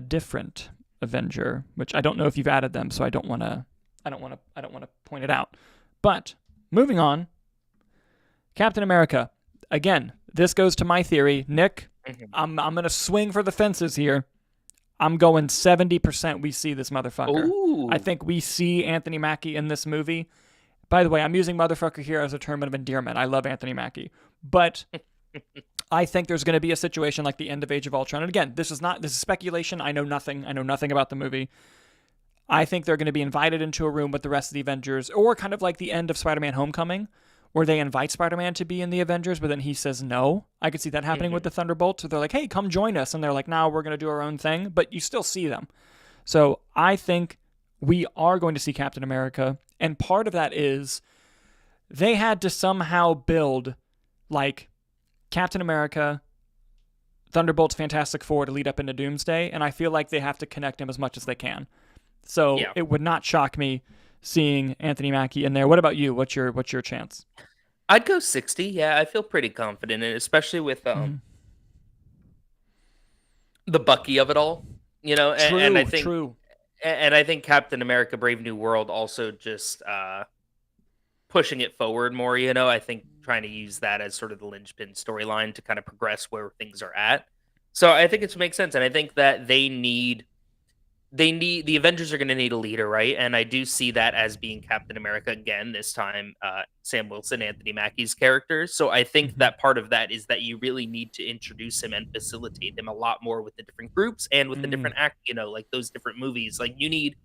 different Avenger, which I don't know if you've added them, so I don't want to point it out. But moving on, Captain America. Again, this goes to my theory. Nick, I'm going to swing for the fences here. I'm going 70% we see this motherfucker. Ooh. I think we see Anthony Mackie in this movie. By the way, I'm using motherfucker here as a term of endearment. I love Anthony Mackie. But I think there's going to be a situation like the end of Age of Ultron. And again, this is speculation. I know nothing. I know nothing about the movie. I think they're going to be invited into a room with the rest of the Avengers, or kind of like the end of Spider-Man Homecoming, where they invite Spider-Man to be in the Avengers, but then he says no. I could see that happening with the Thunderbolts. So they're like, hey, come join us. And they're like, no, we're going to do our own thing. But you still see them. So I think we are going to see Captain America. And part of that is they had to somehow build like Captain America, Thunderbolts, Fantastic Four to lead up into Doomsday. And I feel like they have to connect him as much as they can. So It would not shock me seeing Anthony Mackie in there. What about you? What's your chance? I'd go 60. Yeah, I feel pretty confident in it, especially with the Bucky of it all. You know, and I think and I think Captain America: Brave New World also just pushing it forward more. You know, I think trying to use that as sort of the linchpin storyline to kind of progress where things are at. So I think it makes sense, and I think that the Avengers are going to need a leader, right? And I do see that as being Captain America again, this time Sam Wilson, Anthony Mackie's character. So I think that part of that is that you really need to introduce him and facilitate him a lot more with the different groups and with the different like those different movies. Like you need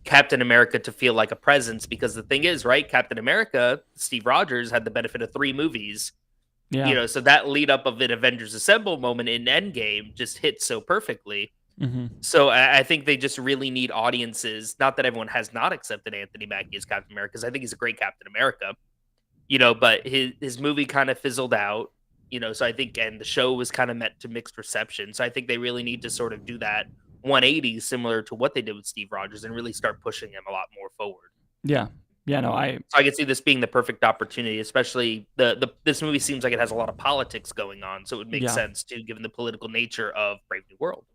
Captain America to feel like a presence, because the thing is, right? Captain America, Steve Rogers had the benefit of 3 movies. Yeah. You know, so that lead up of an Avengers Assemble moment in Endgame just hit so perfectly. So I think they just really need audiences. Not that everyone has not accepted Anthony Mackie as Captain America, because I think he's a great Captain America, you know, but his movie kind of fizzled out, you know, so I think, and the show was kind of met to mixed reception. So I think they really need to sort of do that 180 similar to what they did with Steve Rogers and really start pushing him a lot more forward. Yeah. Yeah, no, So I could see this being the perfect opportunity, especially this movie seems like it has a lot of politics going on. So it would make sense too, given the political nature of Brave New World.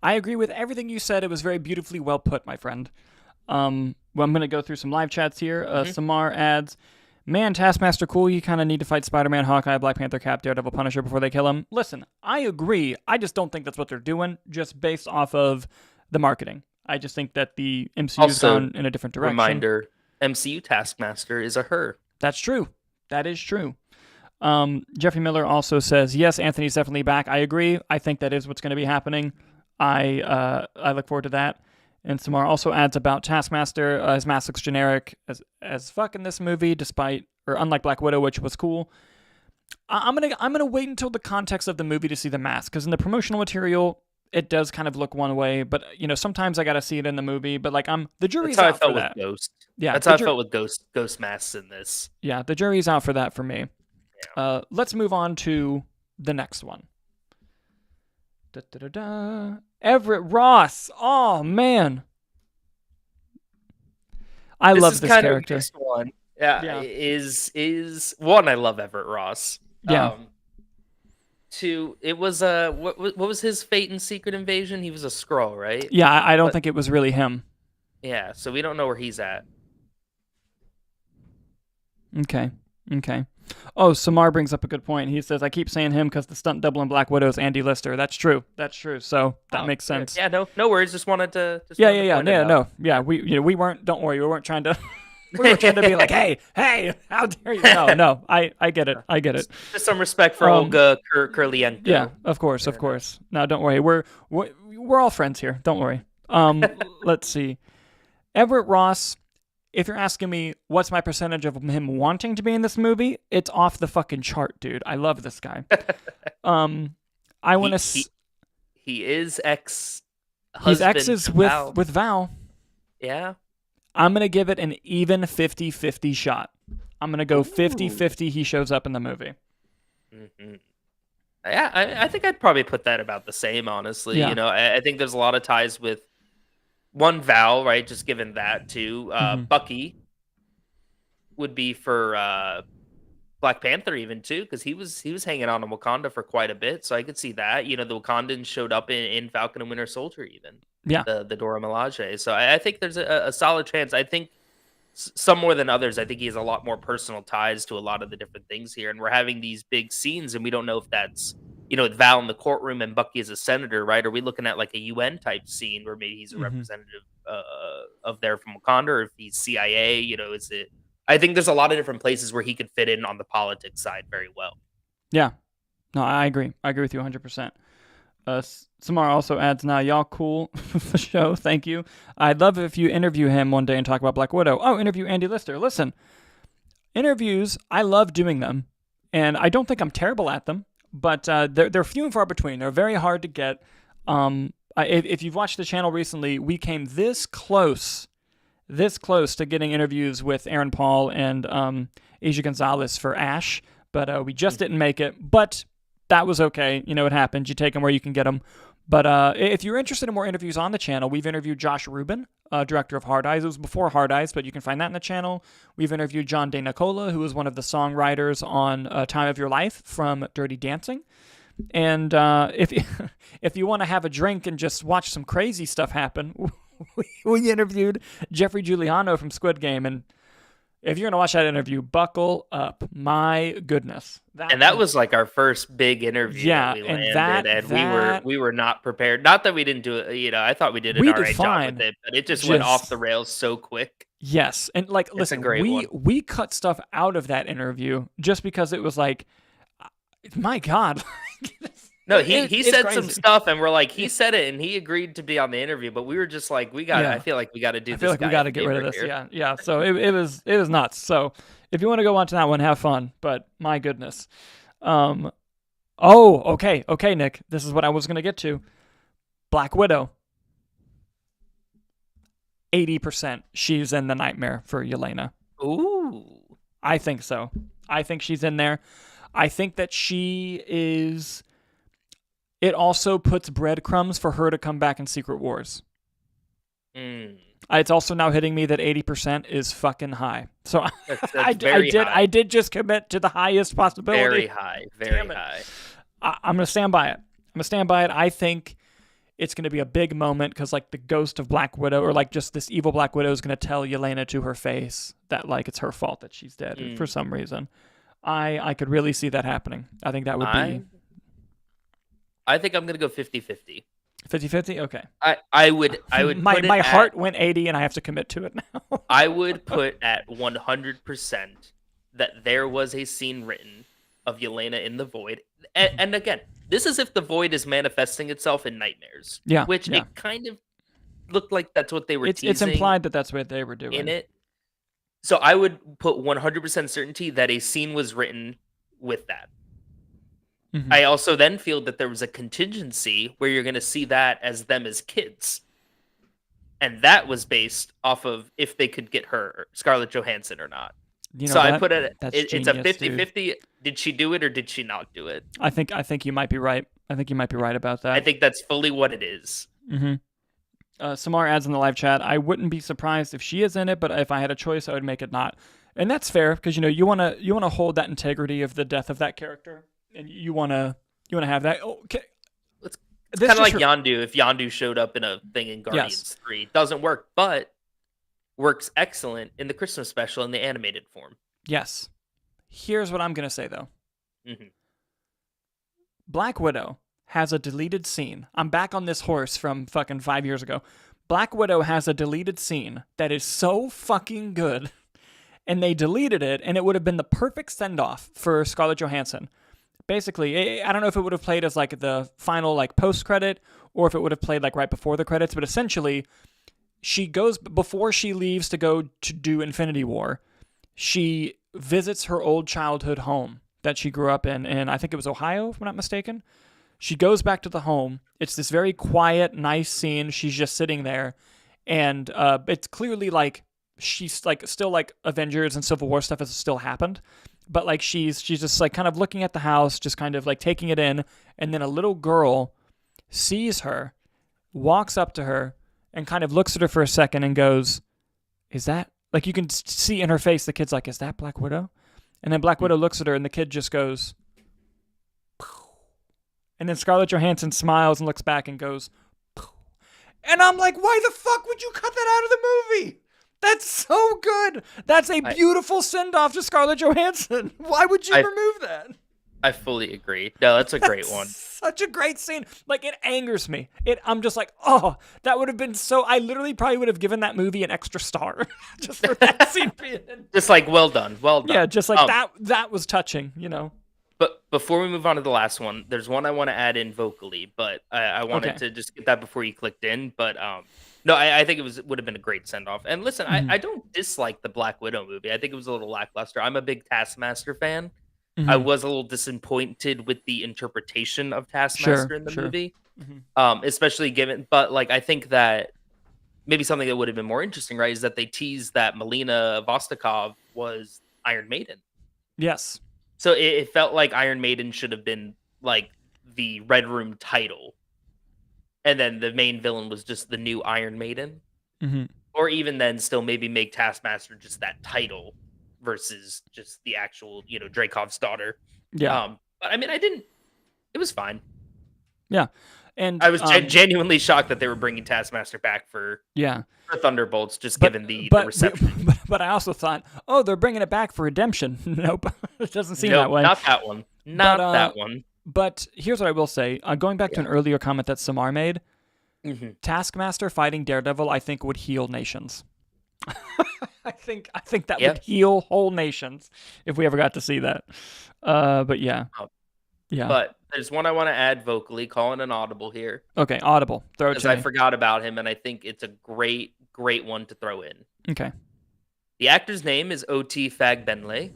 I agree with everything you said. It was very beautifully well put, my friend. Well, I'm going to go through some live chats here. Samar adds, man, Taskmaster cool. You kind of need to fight Spider-Man, Hawkeye, Black Panther, Cap, Daredevil, Punisher before they kill him. Listen, I agree. I just don't think that's what they're doing, just based off of the marketing. I just think that the MCU's gone in a different direction. Reminder, MCU Taskmaster is a her. That's true. That is true. Jeffrey Miller also says, yes, Anthony's definitely back. I agree. I think that is what's going to be happening. I look forward to that. And Samar also adds about Taskmaster. His mask looks generic as fuck in this movie, unlike Black Widow, which was cool. I'm gonna wait until the context of the movie to see the mask, because in the promotional material it does kind of look one way, but you know sometimes I gotta see it in the movie. But like the jury's out for that. Ghost. Yeah, that's how I felt with Ghost masks in this. Yeah, the jury's out for that for me. Yeah. Let's move on to the next one. Everett Ross. Oh man, I love this character. This one, is one. I love Everett Ross. Yeah. Two. It was what was his fate in Secret Invasion? He was a Skrull, right? Yeah, I don't think it was really him. Yeah, so we don't know where he's at. Okay. Oh, Samar brings up a good point. He says, I keep saying him because the stunt double in Black Widow is Andy Lister. That's true. So that makes sense. Yeah, no worries. Just wanted to. Yeah. We weren't. Don't worry. We weren't trying to. We were trying to be like, hey, how dare you? No. I get it. Just some respect for Olga Kurlienko. Yeah, of course. No, don't worry. We're all friends here. Don't worry. Let's see. Everett Ross. If you're asking me what's my percentage of him wanting to be in this movie, it's off the fucking chart, dude. I love this guy. I want to. He is ex. He's exes with Val. Yeah. I'm gonna give it an even 50-50 shot. I'm gonna go 50-50. He shows up in the movie. Mm-hmm. Yeah, I think I'd probably put that about the same. Honestly, you know, I think there's a lot of ties with. One, Val, right? Just given that too. Bucky would be for Black Panther even too, because he was hanging on to Wakanda for quite a bit, so I could see that. You know, the Wakandans showed up in Falcon and Winter Soldier even. Yeah. The Dora Milaje. So I think there's a solid chance. I think some more than others. I think he has a lot more personal ties to a lot of the different things here, and we're having these big scenes, and we don't know if that's Val in the courtroom and Bucky as a senator, right? Are we looking at like a UN type scene where maybe he's a representative of there from Wakanda, or if he's CIA? Is it? I think there's a lot of different places where he could fit in on the politics side very well. Yeah, no, I agree. I agree with you 100%. Samar also adds, "Now y'all cool for show. Thank you. I'd love if you interview him one day and talk about Black Widow. Oh, interview Andy Lister. Listen, interviews, I love doing them, and I don't think I'm terrible at them, but they're few and far between. They're very hard to get. If you've watched the channel recently, we came this close to getting interviews with Aaron Paul and Asia Gonzalez for Ash, but we just didn't make it. But that was okay. It happens. You take them where you can get them. But if you're interested in more interviews on the channel, we've interviewed Josh Rubin, director of Hard Eyes. It was before Hard Eyes, but you can find that in the channel. We've interviewed John De Nicola, who was one of the songwriters on Time of Your Life from Dirty Dancing. And if you want to have a drink and just watch some crazy stuff happen, we interviewed Jeffrey Giuliano from Squid Game. And if you're going to watch that interview, buckle up. My goodness. That was like our first big interview. Yeah, that we landed, and we were not prepared. Not that we didn't do it. I thought we did an all right job with it, but it just went off the rails so quick. Yes, and listen, we cut stuff out of that interview just because it was like, my God. No, he said crazy. Some stuff, and we're like, he said it, and he agreed to be on the interview, but we were just like, I feel like we got to do this. I feel like we got to get rid of this. Here. Yeah. So it was nuts. So if you want to go watch that one, have fun. But my goodness. Okay, Nick. This is what I was going to get to. Black Widow. 80% she's in the nightmare for Yelena. Ooh. I think so. I think she's in there. I think that she is... It also puts breadcrumbs for her to come back in Secret Wars. It's also now hitting me that 80% is fucking high. So that's I did just commit to the highest possibility. Very high. I'm going to stand by it. I think it's going to be a big moment because like the ghost of Black Widow or like just this evil Black Widow is going to tell Yelena to her face that like it's her fault that she's dead for some reason. I could really see that happening. I think that would be... I think I'm going to go 50-50. 50-50? Okay. I would my heart went 80 and I have to commit to it now. I would put at 100% that there was a scene written of Yelena in the void. And again, this is if the void is manifesting itself in nightmares. Yeah. Which it kind of looked like that's what they were teasing. It's implied that that's what they were doing. In it. So I would put 100% certainty that a scene was written with that. Mm-hmm. I also then feel that there was a contingency where you're going to see that as them as kids. And that was based off of if they could get her, Scarlett Johansson, or not. I put it, it's a 50-50. Dude. Did she do it or did she not do it? I think you might be right. I think you might be right about that. I think that's fully what it is. Mm-hmm. Samar adds in the live chat, I wouldn't be surprised if she is in it, but if I had a choice, I would make it not. And that's fair because you want to hold that integrity of the death of that character. And you want to have that. Okay. It's kind of like Yondu. If Yondu showed up in a thing in Guardians 3, it doesn't work, but works excellent in the Christmas special in the animated form. Yes. Here's what I'm going to say, though. Mm-hmm. Black Widow has a deleted scene. I'm back on this horse from fucking 5 years ago. Black Widow has a deleted scene that is so fucking good, and they deleted it, and it would have been the perfect send-off for Scarlett Johansson. Basically, I don't know if it would have played as like the final like post-credit or if it would have played like right before the credits, but essentially she goes before she leaves to go to do Infinity War. She visits her old childhood home that she grew up in, and I think it was Ohio, if I'm not mistaken. She goes back to the home. It's this very quiet, nice scene. She's just sitting there, and it's clearly like she's like still like Avengers and Civil War stuff has still happened. But like she's just like kind of looking at the house, just kind of like taking it in, and then a little girl sees her, walks up to her, and kind of looks at her for a second and goes, "Is that?" Like you can see in her face, the kid's like, "Is that Black Widow?" And then Black Widow looks at her, and the kid just goes, and then Scarlett Johansson smiles and looks back and goes, and I'm like, why the fuck would you cut that out of the movie? That's so good. That's a beautiful send-off to Scarlett Johansson. Why would you remove that? I fully agree. No, that's a great one. Such a great scene. Like, it angers me. I'm just like, oh, that would have been so... I literally probably would have given that movie an extra star. Just for that scene being in. Just like, well done. Yeah, just like that was touching, you know? But before we move on to the last one, there's one I want to add in vocally, but I wanted to just get that before you clicked in. But no, I think would have been a great send-off. And listen, I don't dislike the Black Widow movie. I think it was a little lackluster. I'm a big Taskmaster fan. I was a little disappointed with the interpretation of Taskmaster in the movie, especially given. But like, I think that maybe something that would have been more interesting, right, is that they teased that Melina Vostokov was Iron Maiden. Yes. So it felt like Iron Maiden should have been like the Red Room title, and then the main villain was just the new Iron Maiden, or even then, still maybe make Taskmaster just that title versus just the actual, Dreykov's daughter. Yeah. But I mean, it was fine. Yeah. And I was genuinely shocked that they were bringing Taskmaster back for Thunderbolts, just given the reception. But I also thought, oh, they're bringing it back for Redemption. Nope. It doesn't seem that way. Not that one. Not that one. But here's what I will say. Going back to an earlier comment that Samar made, Taskmaster fighting Daredevil, I think, would heal nations. I think that would heal whole nations if we ever got to see that. But yeah. Yeah. But there's one I want to add vocally, calling an audible here. Okay, audible. Throw it to me. Because I forgot about him, and I think it's a great one to throw in. Okay. The actor's name is O.T. Fagbenle.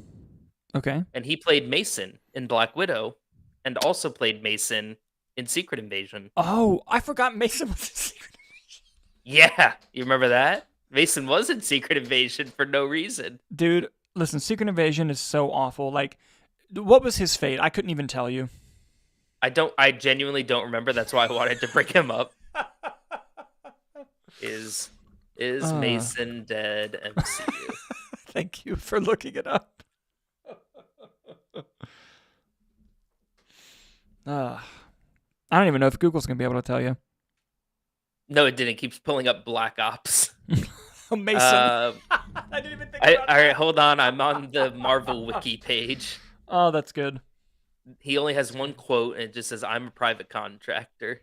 Okay. And he played Mason in Black Widow, and also played Mason in Secret Invasion. Oh, I forgot Mason was in Secret Invasion. Yeah, you remember that? Mason was in Secret Invasion for no reason. Dude, listen, Secret Invasion is so awful. Like, what was his fate? I couldn't even tell you. I genuinely don't remember. That's why I wanted to bring him up. Is Mason dead, MCU? Thank you for looking it up. I don't even know if Google's going to be able to tell you. No, it didn't. It keeps pulling up Black Ops. Mason. I didn't even think about that. All right, hold on. I'm on the Marvel Wiki page. Oh, that's good. He only has one quote, and it just says, "I'm a private contractor."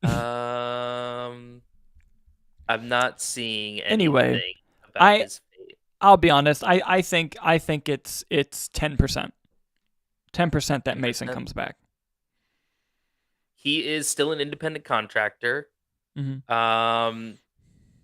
I'm not seeing anything about his fate. I'll be honest. I think it's 10%. 10% that Mason comes back. He is still an independent contractor.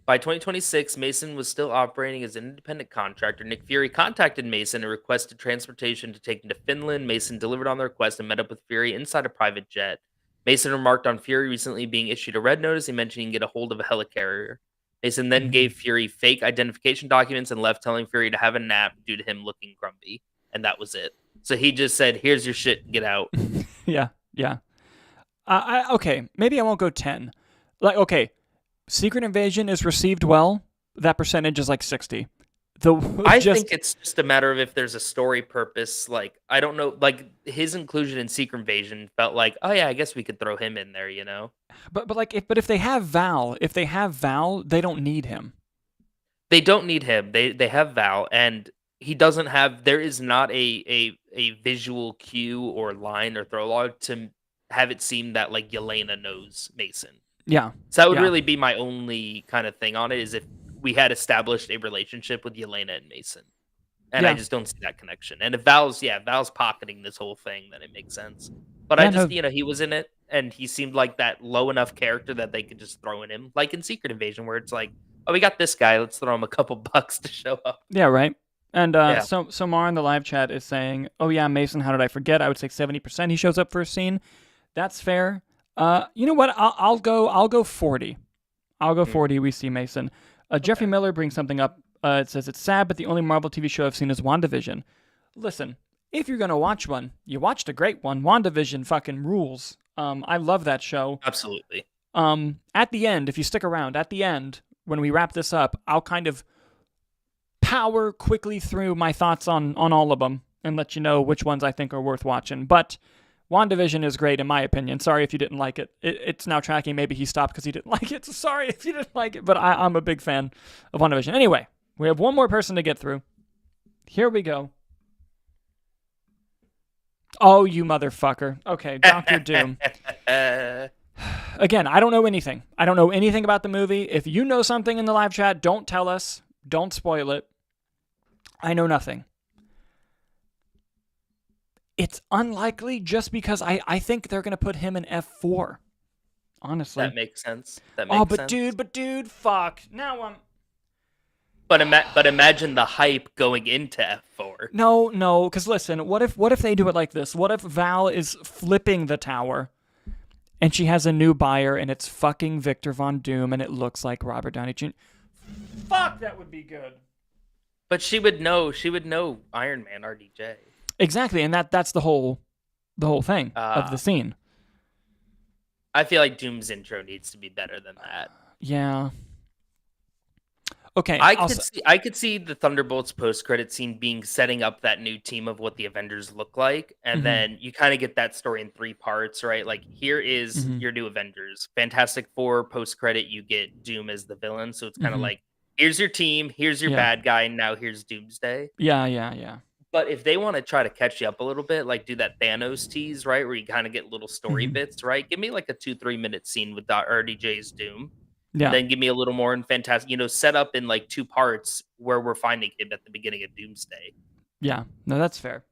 By 2026, Mason was still operating as an independent contractor. Nick Fury contacted Mason and requested transportation to take him to Finland. Mason delivered on the request and met up with Fury inside a private jet. Mason remarked on Fury recently being issued a red notice. He mentioned he can get a hold of a helicarrier. Mason then gave Fury fake identification documents and left, telling Fury to have a nap due to him looking grumpy. And that was it. So he just said, "Here's your shit, get out." Yeah. Okay, maybe I won't go 10. Like, okay, Secret Invasion is received well. That percentage is like 60. I think it's just a matter of if there's a story purpose. Like, I don't know. Like, his inclusion in Secret Invasion felt like, oh yeah, I guess we could throw him in there, But if they have Val, they don't need him. They don't need him. They have Val, and he doesn't have. There is not a visual cue or line or throw log to have it seem that like Yelena knows Mason. Yeah. So that would really be my only kind of thing on it, is if we had established a relationship with Yelena and Mason. And I just don't see that connection. And if Val's pocketing this whole thing, then it makes sense. But he was in it, and he seemed like that low enough character that they could just throw in him. Like in Secret Invasion, where it's like, oh, we got this guy, let's throw him a couple bucks to show up. Yeah, right. And so Mar in the live chat is saying, oh yeah, Mason, how did I forget? I would say 70% he shows up for a scene. That's fair. You know what? I'll go 40. I'll go 40. We see Mason. Jeffrey Miller brings something up. It says, it's sad, but the only Marvel TV show I've seen is WandaVision. Listen, if you're going to watch one, you watched a great one. WandaVision fucking rules. I love that show. Absolutely. At the end, if you stick around, at the end, when we wrap this up, I'll kind of power quickly through my thoughts on all of them and let you know which ones I think are worth watching. But WandaVision is great in my opinion. Sorry if you didn't like it. It's now tracking. Maybe he stopped because he didn't like it. So sorry if you didn't like it, but I'm a big fan of WandaVision. Anyway, we have one more person to get through. Here we go. Oh, you motherfucker. Okay, Dr. Doom. Again, I don't know anything. I don't know anything about the movie. If you know something in the live chat, don't tell us. Don't spoil it. I know nothing. It's unlikely just because I think they're going to put him in F4. Honestly. That makes sense. Sense. Dude, fuck. Now I'm... But imagine the hype going into F4. No, because listen, what if they do it like this? What if Val is flipping the tower and she has a new buyer and it's fucking Victor Von Doom and it looks like Robert Downey Jr.? Fuck, that would be good. But she would know Iron Man RDJ. Exactly, and that's the whole thing of the scene. I feel like Doom's intro needs to be better than that. Yeah. Okay. I could see the Thunderbolts post-credit scene being setting up that new team of what the Avengers look like, and then you kind of get that story in 3 parts, right? Like, here is your new Avengers. Fantastic Four post-credit, you get Doom as the villain, so it's kind of like, here's your team, here's your bad guy, and now here's Doomsday. Yeah. But if they want to try to catch you up a little bit, like do that Thanos tease, right, where you kind of get little story bits, right? Give me like a 2-3 minute scene with RDJ's Doom. Yeah. Then give me a little more in Fantastic, set up in like 2 parts where we're finding him at the beginning of Doomsday. Yeah, no, that's fair.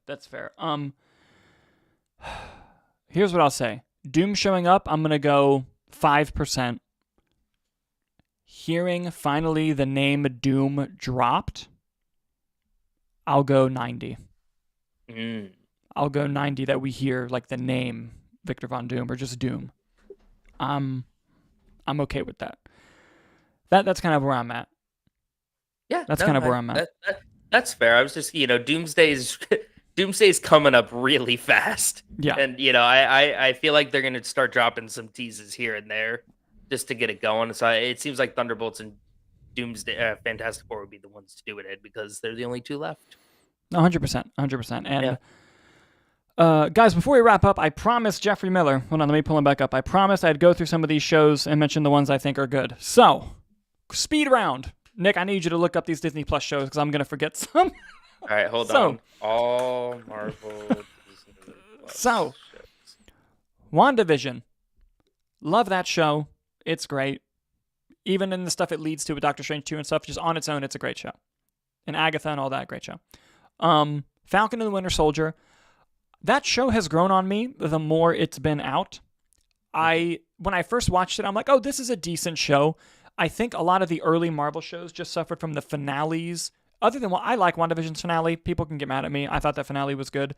Here's what I'll say. Doom showing up, I'm going to go 5%. Hearing finally the name Doom dropped, I'll go 90. I'll go 90 that we hear like the name Victor Von Doom or just Doom. I'm okay with that. That's kind of where I'm at. Yeah, that's kind of where I'm at. That's fair. I was just, Doomsday's coming up really fast. Yeah, and I feel like they're gonna start dropping some teases here and there just to get it going. So it seems like Thunderbolts and Doomsday, Fantastic Four would be the ones to do it, Ed, because they're the only 2 left. 100%. And guys, before we wrap up, I promised Jeffrey Miller. Hold on, let me pull him back up. I promised I'd go through some of these shows and mention the ones I think are good. So, speed round. Nick, I need you to look up these Disney Plus shows because I'm going to forget some. All right, hold on. All Marvel Disney Plus shows. WandaVision. Love that show. It's great. Even in the stuff it leads to with Doctor Strange 2 and stuff, just on its own, it's a great show. And Agatha and all that, great show. Falcon and the Winter Soldier. That show has grown on me the more it's been out. When I first watched it, I'm like, oh, this is a decent show. I think a lot of the early Marvel shows just suffered from the finales. Other than I like WandaVision's finale. People can get mad at me. I thought that finale was good.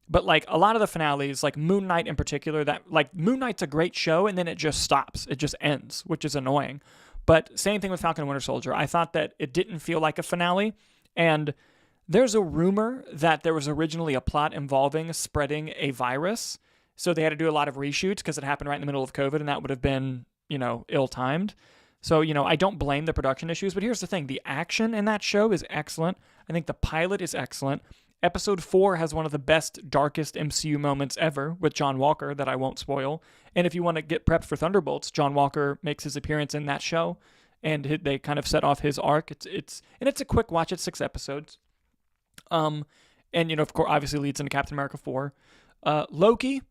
But like a lot of the finales, like Moon Knight in particular, that like Moon Knight's a great show and then it just stops. It just ends, which is annoying. But same thing with Falcon and Winter Soldier. I thought that it didn't feel like a finale. And there's a rumor that there was originally a plot involving spreading a virus. So they had to do a lot of reshoots because it happened right in the middle of COVID and that would have been, ill-timed. So, I don't blame the production issues, but here's the thing. The action in that show is excellent. I think the pilot is excellent. Episode 4 has one of the best, darkest MCU moments ever with John Walker that I won't spoil. And if you want to get prepped for Thunderbolts, John Walker makes his appearance in that show, and they kind of set off his arc. It's a quick watch. It's 6 episodes. And of course, obviously leads into Captain America 4. Loki.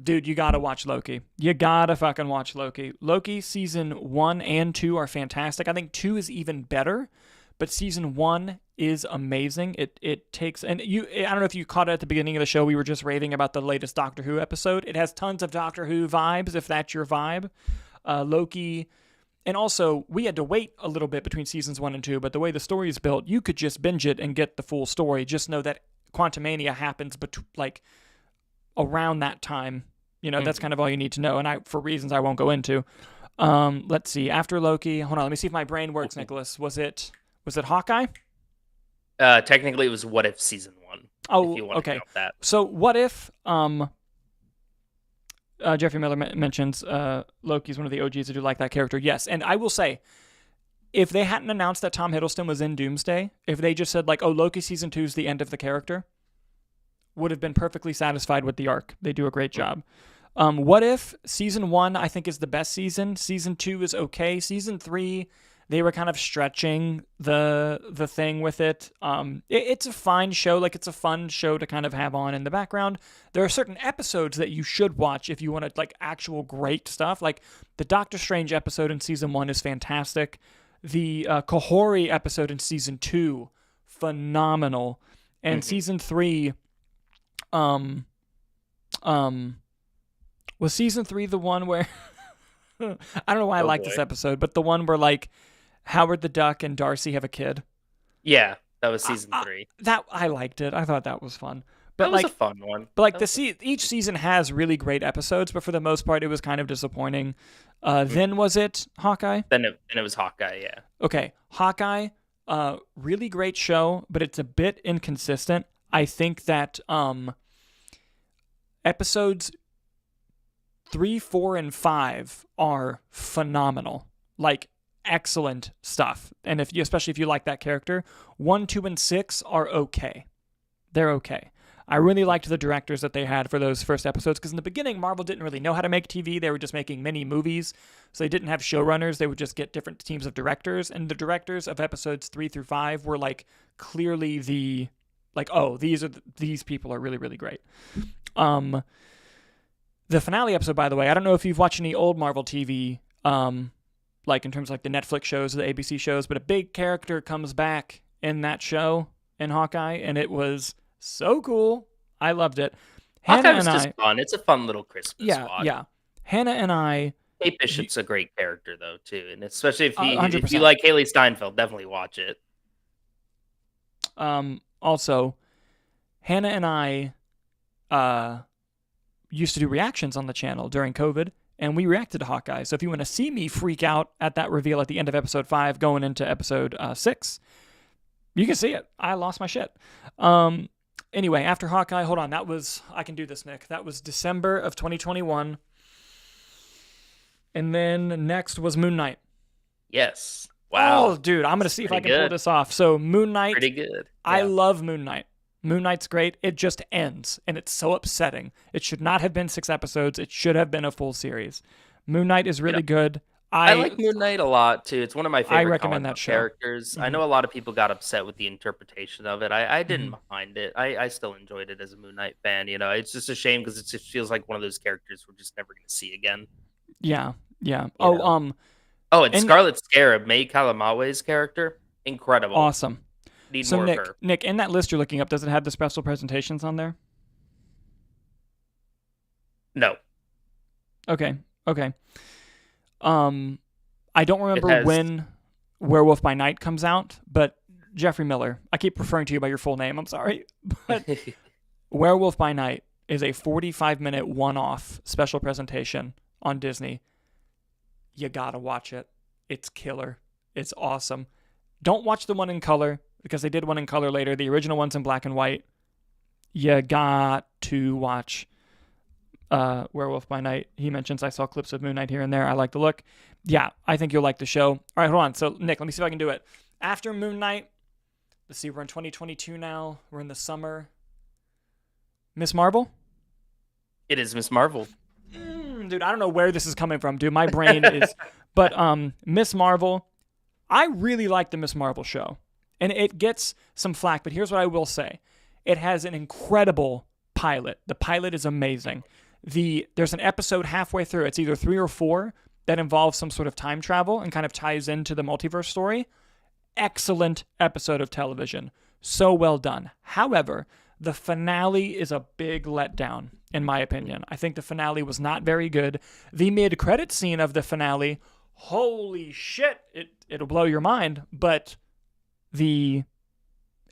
Dude, you gotta watch Loki. You gotta fucking watch Loki. Loki season 1 and 2 are fantastic. I think 2 is even better, but season 1 is amazing. It takes, and I don't know if you caught it at the beginning of the show, we were just raving about the latest Doctor Who episode. It has tons of Doctor Who vibes, if that's your vibe. Loki, and also, we had to wait a little bit between seasons 1 and 2, but the way the story is built, you could just binge it and get the full story. Just know that Quantumania happens around that time. That's kind of all you need to know, and for reasons I won't go into. Let's see. After Loki, hold on, let me see if my brain works, Nicholas. Was it Hawkeye? Technically, it was What If season 1. Oh, if you want okay. To count that. So What If? Jeffrey Miller mentions Loki's one of the OGs that do like that character. Yes, and I will say, if they hadn't announced that Tom Hiddleston was in Doomsday, if they just said like, oh, Loki season 2 is the end of the character, would have been perfectly satisfied with the arc. They do a great job. What if season 1, I think, is the best season. Season 2 is okay. Season 3, they were kind of stretching the thing with it. It's a fine show. Like, it's a fun show to kind of have on in the background. There are certain episodes that you should watch if you want to, like, actual great stuff. Like, the Doctor Strange episode in season 1 is fantastic. The Kahori episode in season 2, phenomenal. And season 3, was season 3 the one where I don't know why I like this episode, but the one where like Howard the Duck and Darcy have a kid? Yeah, that was season 3. That I liked it. I thought that was fun. But that was a fun one. But like each season has really great episodes, but for the most part it was kind of disappointing. Then was it Hawkeye? Then it was Hawkeye, yeah. Okay, Hawkeye, really great show, but it's a bit inconsistent. I think that episodes 3, 4, and 5 are phenomenal. Like, excellent stuff. And especially if you like that character, 1, 2, and 6 are okay. They're okay. I really liked the directors that they had for those first episodes, because in the beginning, Marvel didn't really know how to make TV. They were just making mini movies, so they didn't have showrunners. They would just get different teams of directors, and the directors of episodes 3 through 5 were like clearly these people are really, really great. The finale episode, by the way, I don't know if you've watched any old Marvel TV, like in terms of like the Netflix shows or the ABC shows, but a big character comes back in that show in Hawkeye, and it was so cool. I loved it. Hawkeye was just fun. It's a fun little Christmas watch. Yeah. Hannah and I... Kate Bishop's a great character, though, too. And especially if you like Haley Steinfeld, definitely watch it. Also, Hannah and I used to do reactions on the channel during COVID, and we reacted to Hawkeye. So if you want to see me freak out at that reveal at the end of episode 5 going into episode 6, you can see it. I lost my shit. Anyway, after Hawkeye, hold on. I can do this, Nick. That was December of 2021. And then next was Moon Knight. Yes. Wow. Oh, dude, I'm going to see if I can pull this off. So Moon Knight. Pretty good. Yeah. I love Moon Knight. Moon Knight's great. It just ends, and it's so upsetting. It should not have been 6 episodes. It should have been a full series. Moon Knight is really good. I like Moon Knight a lot, too. It's one of my favorite recommend that show. Characters. I know a lot of people got upset with the interpretation of it. I didn't mind it. I still enjoyed it as a Moon Knight fan. You know, it's just a shame because it just feels like one of those characters we're just never going to see again. Yeah. And Scarlet Scarab, May Kalamawe's character, incredible. Awesome. Need more of her. Nick, in that list you're looking up, does it have the special presentations on there? No. Okay. I don't remember when Werewolf by Night comes out, but Jeffrey Miller, I keep referring to you by your full name, I'm sorry. But Werewolf by Night is a 45-minute one-off special presentation on Disney. You gotta watch it. It's killer. It's awesome. Don't watch the one in color, because they did one in color later. The original one's in black and white. You got to watch Werewolf by Night. He mentions I saw clips of Moon Knight here and there. I like the look. Yeah, I think you'll like the show. All right, hold on. So, Nick, let me see if I can do it. After Moon Knight, let's see, we're in 2022 now. We're in the summer. Miss Marvel? It is Miss Marvel. Dude, I don't know where this is coming from, dude. My brain is... But Miss Marvel, I really like the Miss Marvel show. And it gets some flack, but here's what I will say. It has an incredible pilot. The pilot is amazing. There's an episode halfway through, it's either 3 or 4, that involves some sort of time travel and kind of ties into the multiverse story. Excellent episode of television. So well done. However, the finale is a big letdown, in my opinion. I think the finale was not very good. The mid-credit scene of the finale, holy shit, it'll blow your mind, but...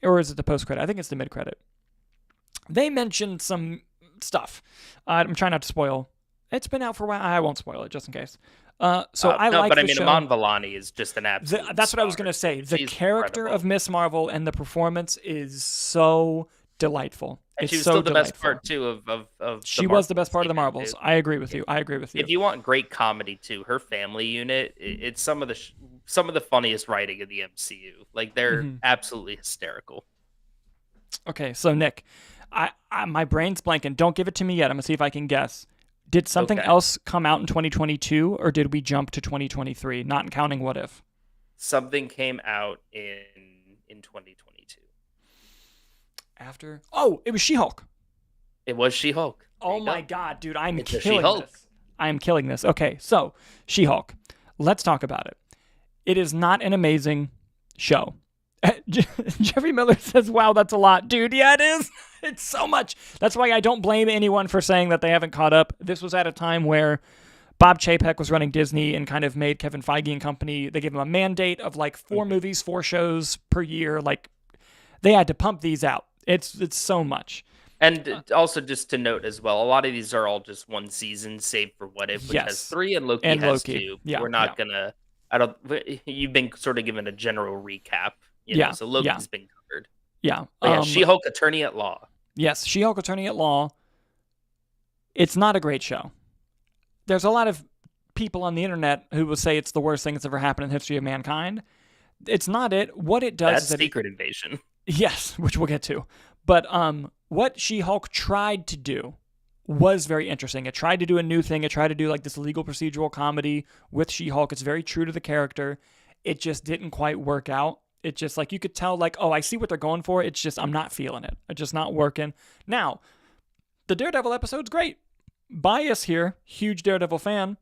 or is it the post-credit? I think it's the mid-credit. They mentioned some stuff. I'm trying not to spoil. It's been out for a while. I won't spoil it, just in case. I like the show. Iman Vellani is just an absolute That's what I was going to say. The character of Miss Marvel and the performance is so delightful. And she was still the best part, too, of She was the best part of the Marvels. I agree with you. If you want great comedy, too, her family unit, it's some of the some of the funniest writing in the MCU. Like they're absolutely hysterical. Okay, so Nick, my brain's blanking. Don't give it to me yet. I'm gonna see if I can guess. Did something else come out in 2022, or did we jump to 2023? Not counting What If. Something came out in 2022. After? Oh, it was She-Hulk. It was She-Hulk. Oh my God, dude, I'm killing this. I am killing this. Okay, so She-Hulk. Let's talk about it. It is not an amazing show. Jeffrey Miller says, wow, that's a lot. Dude, yeah, it is. It's so much. That's why I don't blame anyone for saying that they haven't caught up. This was at a time where Bob Chapek was running Disney and kind of made Kevin Feige and company. They gave him a mandate of like 4 movies, 4 shows per year. Like they had to pump these out. It's so much. And also just to note as well, a lot of these are all just one season, save for What If, which has 3 and Loki has 2. Yeah, we're not gonna. You've been sort of given a general recap. You know, so Loki's been covered. Yeah. She-Hulk Attorney at Law. Yes, She-Hulk Attorney at Law. It's not a great show. There's a lot of people on the internet who will say it's the worst thing that's ever happened in the history of mankind. It's not it. What it does is Secret Invasion. Yes, which we'll get to. But what She-Hulk tried to do was very interesting. It tried to do a new thing. It tried to do like this legal procedural comedy with She-Hulk. It's very true to the character. It just didn't quite work out. It just like you could tell like, oh, I see what they're going for. It's just I'm not feeling it. It's just not working. Now, the Daredevil episode's great. Bias here, huge Daredevil fan,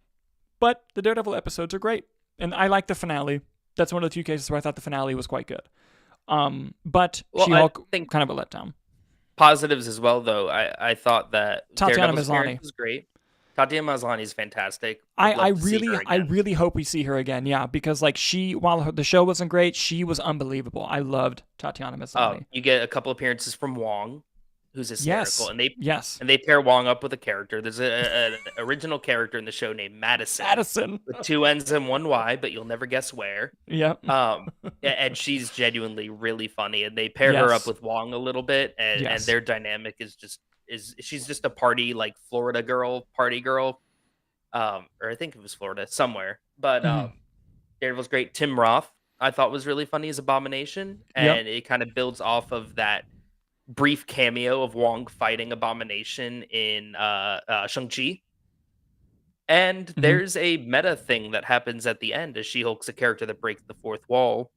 but the Daredevil episodes are great. And I like the finale. That's one of the few cases where I thought the finale was quite good. But She-Hulk kind of a letdown. Positives as well, though. I thought that Tatiana Maslany was great. Tatiana Maslany is fantastic. I really hope we see her again. Yeah, because like while the show wasn't great, she was unbelievable. I loved Tatiana Maslany. You get a couple appearances from Wong, who's hysterical, and they pair Wong up with a character. There's an original character in the show named Madison with 2 N's and 1 Y, but you'll never guess where. Yep. And she's genuinely really funny, and they pair her up with Wong a little bit, and their dynamic is she's just a party like Florida party girl, or I think it was Florida somewhere. But Daredevil's great. Tim Roth I thought was really funny as Abomination, and it kind of builds off of that brief cameo of Wong fighting Abomination in Shang-Chi. And there's a meta thing that happens at the end as She-Hulk's a character that breaks the 4th wall.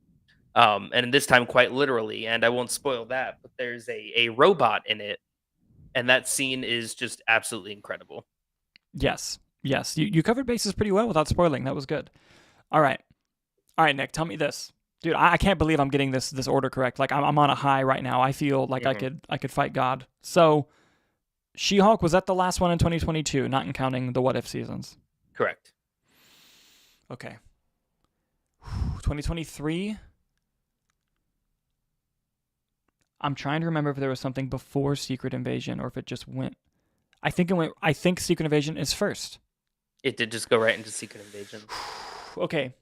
And this time quite literally, and I won't spoil that, but there's a robot in it, and that scene is just absolutely incredible. Yes. You covered bases pretty well without spoiling. That was good. All right, Nick, tell me this. Dude, I can't believe I'm getting this order correct. Like I'm on a high right now. I feel like I could fight God. So, She-Hulk, was that the last one in 2022, not counting the What If seasons? Correct. Okay. 2023. I'm trying to remember if there was something before Secret Invasion or if it just went. I think Secret Invasion is first. It did just go right into Secret Invasion. Okay.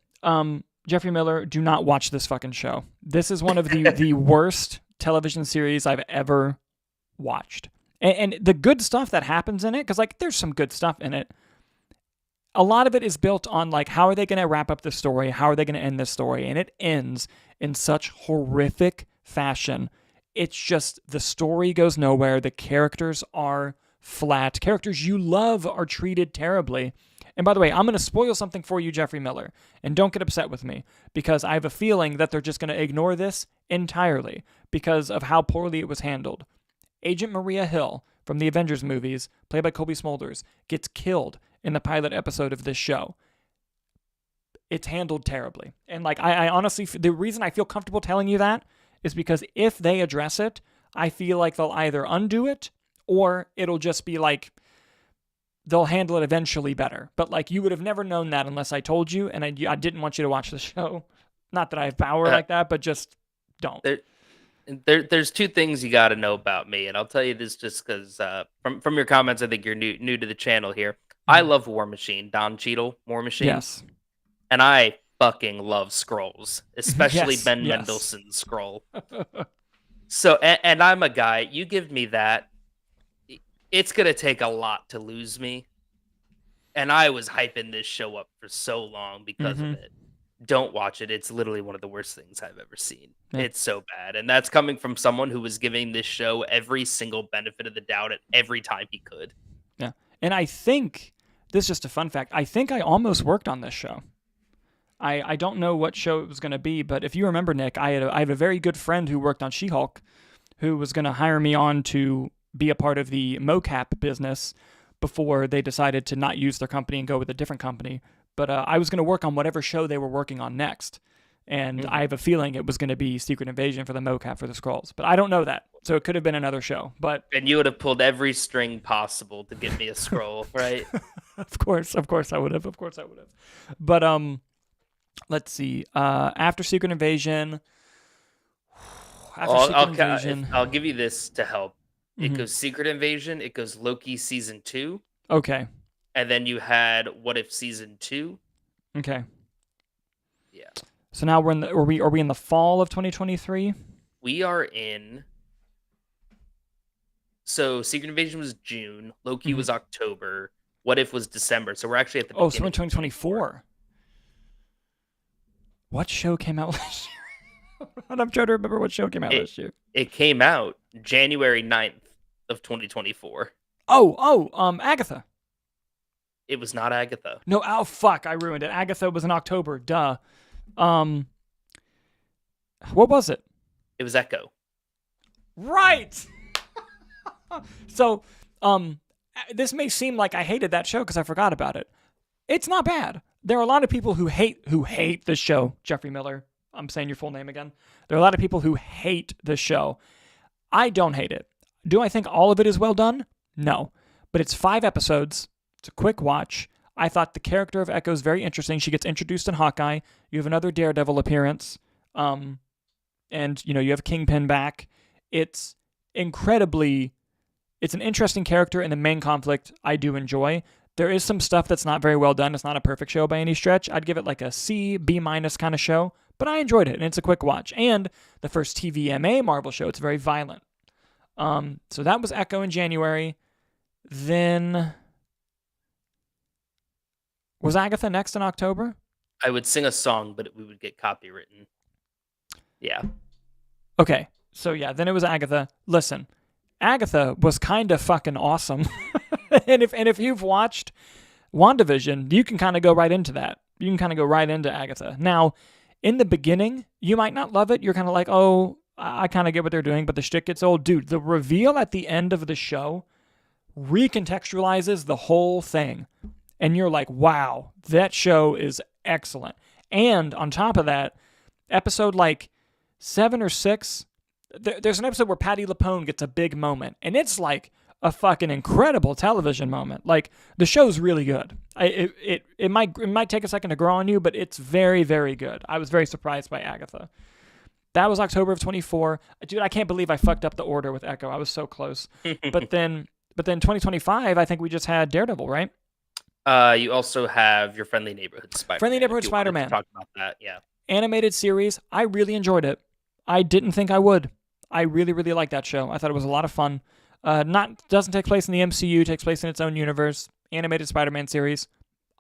Jeffrey Miller, do not watch this fucking show. This is one of the worst television series I've ever watched. And the good stuff that happens in it, because like there's some good stuff in it, a lot of it is built on like how are they going to wrap up the story? How are they going to end this story? And it ends in such horrific fashion. It's just the story goes nowhere. The characters are flat. Characters you love are treated terribly. And by the way, I'm going to spoil something for you, Jeffrey Miller, and don't get upset with me, because I have a feeling that they're just going to ignore this entirely because of how poorly it was handled. Agent Maria Hill from the Avengers movies, played by Kobe Smulders, gets killed in the pilot episode of this show. It's handled terribly. And like I honestly, the reason I feel comfortable telling you that is because if they address it, I feel like they'll either undo it or it'll just be like, they'll handle it eventually better. But like you would have never known that unless I told you, and I didn't want you to watch the show. Not that I have power like that, but just don't. There's 2 things you got to know about me, and I'll tell you this just because from your comments, I think you're new to the channel here. I love War Machine, Don Cheadle, War Machine. Yes. And I fucking love Skrulls, especially Ben Mendelsohn's Skrull. So, and I'm a guy, you give me that, it's going to take a lot to lose me. And I was hyping this show up for so long because of it. don't watch it. It's literally one of the worst things I've ever seen. Yeah. It's so bad. And that's coming from someone who was giving this show every single benefit of the doubt at every time he could. Yeah. And I think, this is just a fun fact, I think I almost worked on this show. I don't know what show it was going to be, but if you remember, Nick, I have a very good friend who worked on She-Hulk who was going to hire me on to be a part of the mocap business before they decided to not use their company and go with a different company. But I was going to work on whatever show they were working on next. And I have a feeling it was going to be Secret Invasion for the mocap for the Skrulls. But I don't know that. So it could have been another show. And you would have pulled every string possible to get me a Skrull, right? Of course I would have. But let's see. After Secret Invasion... I'll give you this to help. It goes Secret Invasion. It goes Loki season 2. Okay. And then you had What If season 2. Okay. Yeah. So now are we in the fall of 2023? We are in. So Secret Invasion was June. Loki was October. What If was December. So we're actually at the beginning. So we're in 2024. What show came out last year? I'm trying to remember what show came out last year. It came out January 9th of 2024. Agatha. It was not Agatha. No, fuck, I ruined it. Agatha was in October, duh. What was it? It was Echo. Right! So, this may seem like I hated that show because I forgot about it. It's not bad. There are a lot of people who hate this show. Jeffrey Miller, I'm saying your full name again. There are a lot of people who hate this show. I don't hate it. Do I think all of it is well done? No. But it's 5 episodes. It's a quick watch. I thought the character of Echo is very interesting. She gets introduced in Hawkeye. You have another Daredevil appearance. And, you have Kingpin back. It's an interesting character, and the main conflict I do enjoy. There is some stuff that's not very well done. It's not a perfect show by any stretch. I'd give it like a C, B- kind of show, but I enjoyed it, and it's a quick watch. And the first TVMA Marvel show, it's very violent. So that was Echo in January. Then... was Agatha next in October? I would sing a song, but we would get copywritten. Yeah. Okay, so yeah, then it was Agatha. Listen, Agatha was kind of fucking awesome. and if you've watched WandaVision, you can kind of go right into that. You can kind of go right into Agatha. Now, in the beginning, you might not love it. You're kind of like, oh, I kind of get what they're doing, but the shit gets old. Dude, the reveal at the end of the show recontextualizes the whole thing. And you're like, wow, that show is excellent. And on top of that, episode like 7 or 6, there's an episode where Patti LuPone gets a big moment. And it's like a fucking incredible television moment. Like, the show's really good. It might take a second to grow on you, but it's very, very good. I was very surprised by Agatha. That was October of 24. Dude, I can't believe I fucked up the order with Echo. I was so close. But then 2025, I think we just had Daredevil, right? You also have your Friendly Neighborhood Spider-Man. Friendly Neighborhood Spider-Man. Talk about that, yeah. Animated series. I really enjoyed it. I didn't think I would. I really, really liked that show. I thought it was a lot of fun. Doesn't take place in the MCU. Takes place in its own universe. Animated Spider-Man series.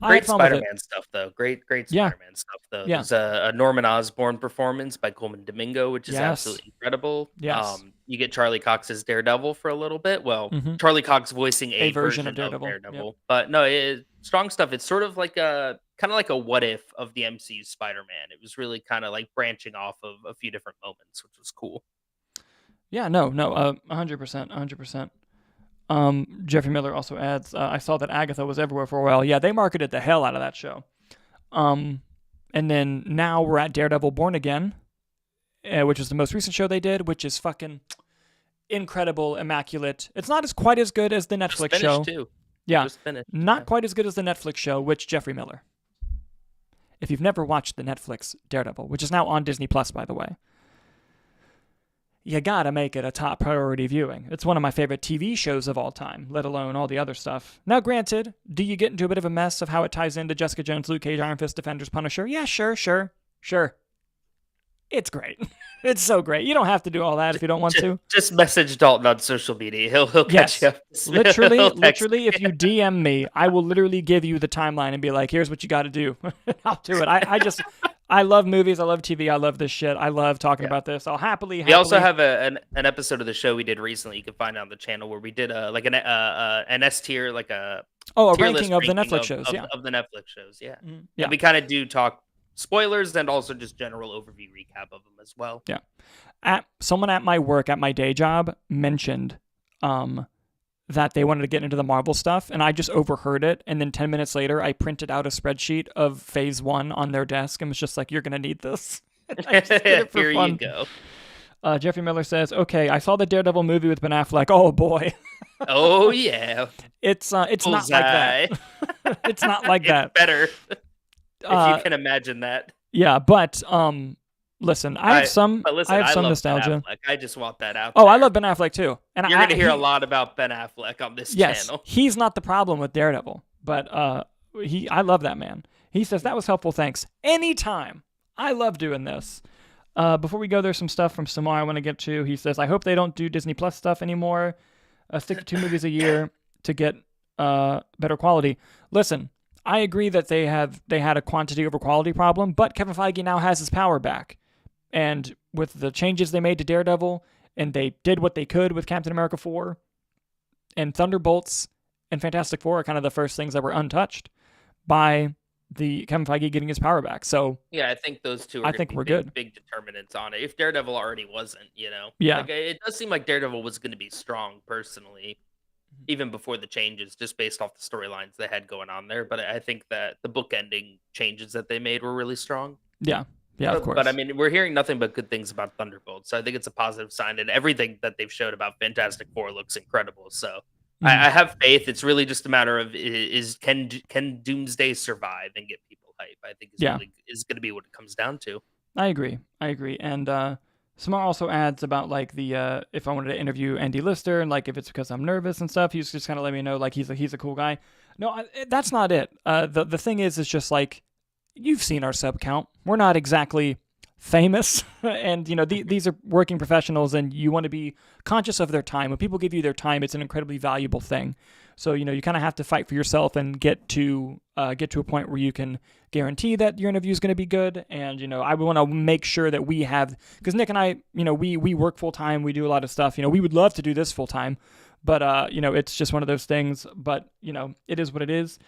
Great Spider-Man stuff, though. Great Spider-Man stuff, though. Yeah. There's a Norman Osborn performance by Coleman Domingo, which is absolutely incredible. Yes. You get Charlie Cox's Daredevil for a little bit. Well, Charlie Cox voicing a version of Daredevil. Yep. But no, strong stuff. It's sort of like a what if of the MCU Spider-Man. It was really kind of like branching off of a few different moments, which was cool. Yeah, 100%. Jeffrey Miller also adds, I saw that Agatha was everywhere for a while. Yeah, they marketed the hell out of that show. And then now we're at Daredevil Born Again, which is the most recent show they did, which is fucking incredible, immaculate. It's not quite as good as the Netflix show. Too. Yeah, not quite as good as the Netflix show, which Jeffrey Miller. If you've never watched the Netflix Daredevil, which is now on Disney Plus, by the way, you gotta make it a top priority viewing. It's one of my favorite TV shows of all time, let alone all the other stuff. Now, granted, do you get into a bit of a mess of how it ties into Jessica Jones, Luke Cage, Iron Fist, Defenders, Punisher? Yeah, sure. It's great. It's so great. You don't have to do all that if you don't want to. Just message Dalton on social media. He'll catch you up. Literally, if you DM me, I will literally give you the timeline and be like, here's what you got to do. I'll do it. I love movies. I love TV. I love this shit. I love talking about this. I'll happily. We also have an episode of the show we did recently. You can find on the channel where we did an S tier, like a ranking of the Netflix shows. Of the Netflix shows. Yeah. Mm-hmm. Yeah. And we kind of do talk spoilers and also just general overview recap of them as well. Yeah. Someone at my work, at my day job, mentioned that they wanted to get into the Marvel stuff, and I just overheard it, and then 10 minutes later, I printed out a spreadsheet of Phase 1 on their desk, and was just like, you're going to need this. Here you go. Jeffrey Miller says, okay, I saw the Daredevil movie with Ben Affleck. Oh, boy. Oh, yeah. It's not like that. It's not like that. It's better, if you can imagine that. Yeah, but... Listen, I have some nostalgia. I just want that out. I love Ben Affleck too, and you're going to hear a lot about Ben Affleck on this channel. He's not the problem with Daredevil, but I love that man. He says that was helpful. Thanks. Anytime. I love doing this. Before we go, there's some stuff from Samar I want to get to. He says, I hope they don't do Disney Plus stuff anymore. Stick to 2 movies a year to get better quality. Listen, I agree that they had a quantity over quality problem, but Kevin Feige now has his power back. And with the changes they made to Daredevil, and they did what they could with Captain America 4, and Thunderbolts and Fantastic Four are kind of the first things that were untouched by the Kevin Feige getting his power back. So yeah, I think those two are good. Big determinants on it. If Daredevil already wasn't, yeah, like, it does seem like Daredevil was going to be strong personally, even before the changes, just based off the storylines they had going on there. But I think that the bookending changes that they made were really strong. Yeah. Yeah, of course. But I mean, we're hearing nothing but good things about Thunderbolts, so I think it's a positive sign, and everything that they've showed about Fantastic Four looks incredible. So I have faith. It's really just a matter of can Doomsday survive and get people hype? I think is going to be what it comes down to. I agree. And Samar also adds about like the if I wanted to interview Andy Lister and like if it's because I'm nervous and stuff. He's just kind of let me know like he's a cool guy. No, that's not it. The thing is just like. You've seen our sub count. We're not exactly famous, and these are working professionals, and you want to be conscious of their time. When people give you their time, it's an incredibly valuable thing. So you kind of have to fight for yourself and get to a point where you can guarantee that your interview is going to be good. And I want to make sure that we have, because Nick and I, we work full time. We do a lot of stuff. We would love to do this full time, but it's just one of those things. But it is what it is.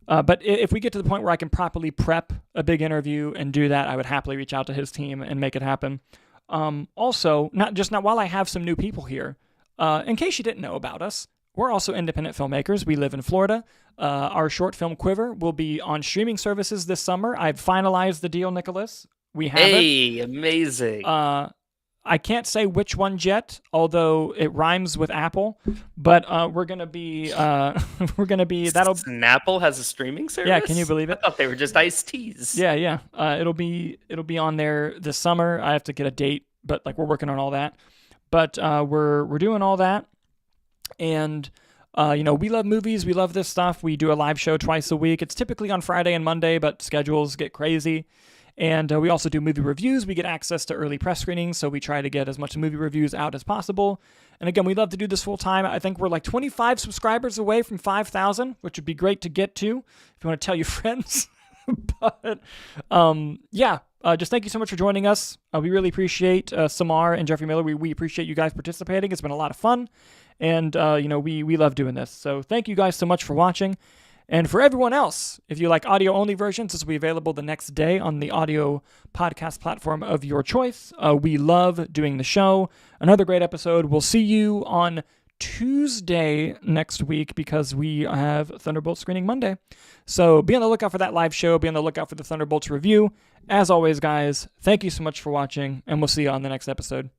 But if we get to the point where I can properly prep a big interview and do that, I would happily reach out to his team and make it happen. Also, not while I have some new people here, in case you didn't know about us, we're also independent filmmakers. We live in Florida. Our short film Quiver will be on streaming services this summer. I've finalized the deal, Nicholas. We have it. Hey, amazing. I can't say which one yet, although it rhymes with Apple. But we're gonna be Snapple has a streaming service. Yeah, can you believe it? I thought they were just iced teas. Yeah. It'll be on there this summer. I have to get a date, but like we're working on all that. But we're doing all that, and we love movies. We love this stuff. We do a live show twice a week. It's typically on Friday and Monday, but schedules get crazy. And we also do movie reviews. We get access to early press screenings, so we try to get as much movie reviews out as possible. And again, we love to do this full time. I think we're like 25 subscribers away from 5,000, which would be great to get to if you want to tell your friends. But just thank you so much for joining us. We really appreciate Samar and Jeffrey Miller. We appreciate you guys participating. It's been a lot of fun, and we love doing this. So thank you guys so much for watching. And for everyone else, if you like audio-only versions, this will be available the next day on the audio podcast platform of your choice. We love doing the show. Another great episode. We'll see you on Tuesday next week because we have Thunderbolts screening Monday. So be on the lookout for that live show. Be on the lookout for the Thunderbolts review. As always, guys, thank you so much for watching, and we'll see you on the next episode.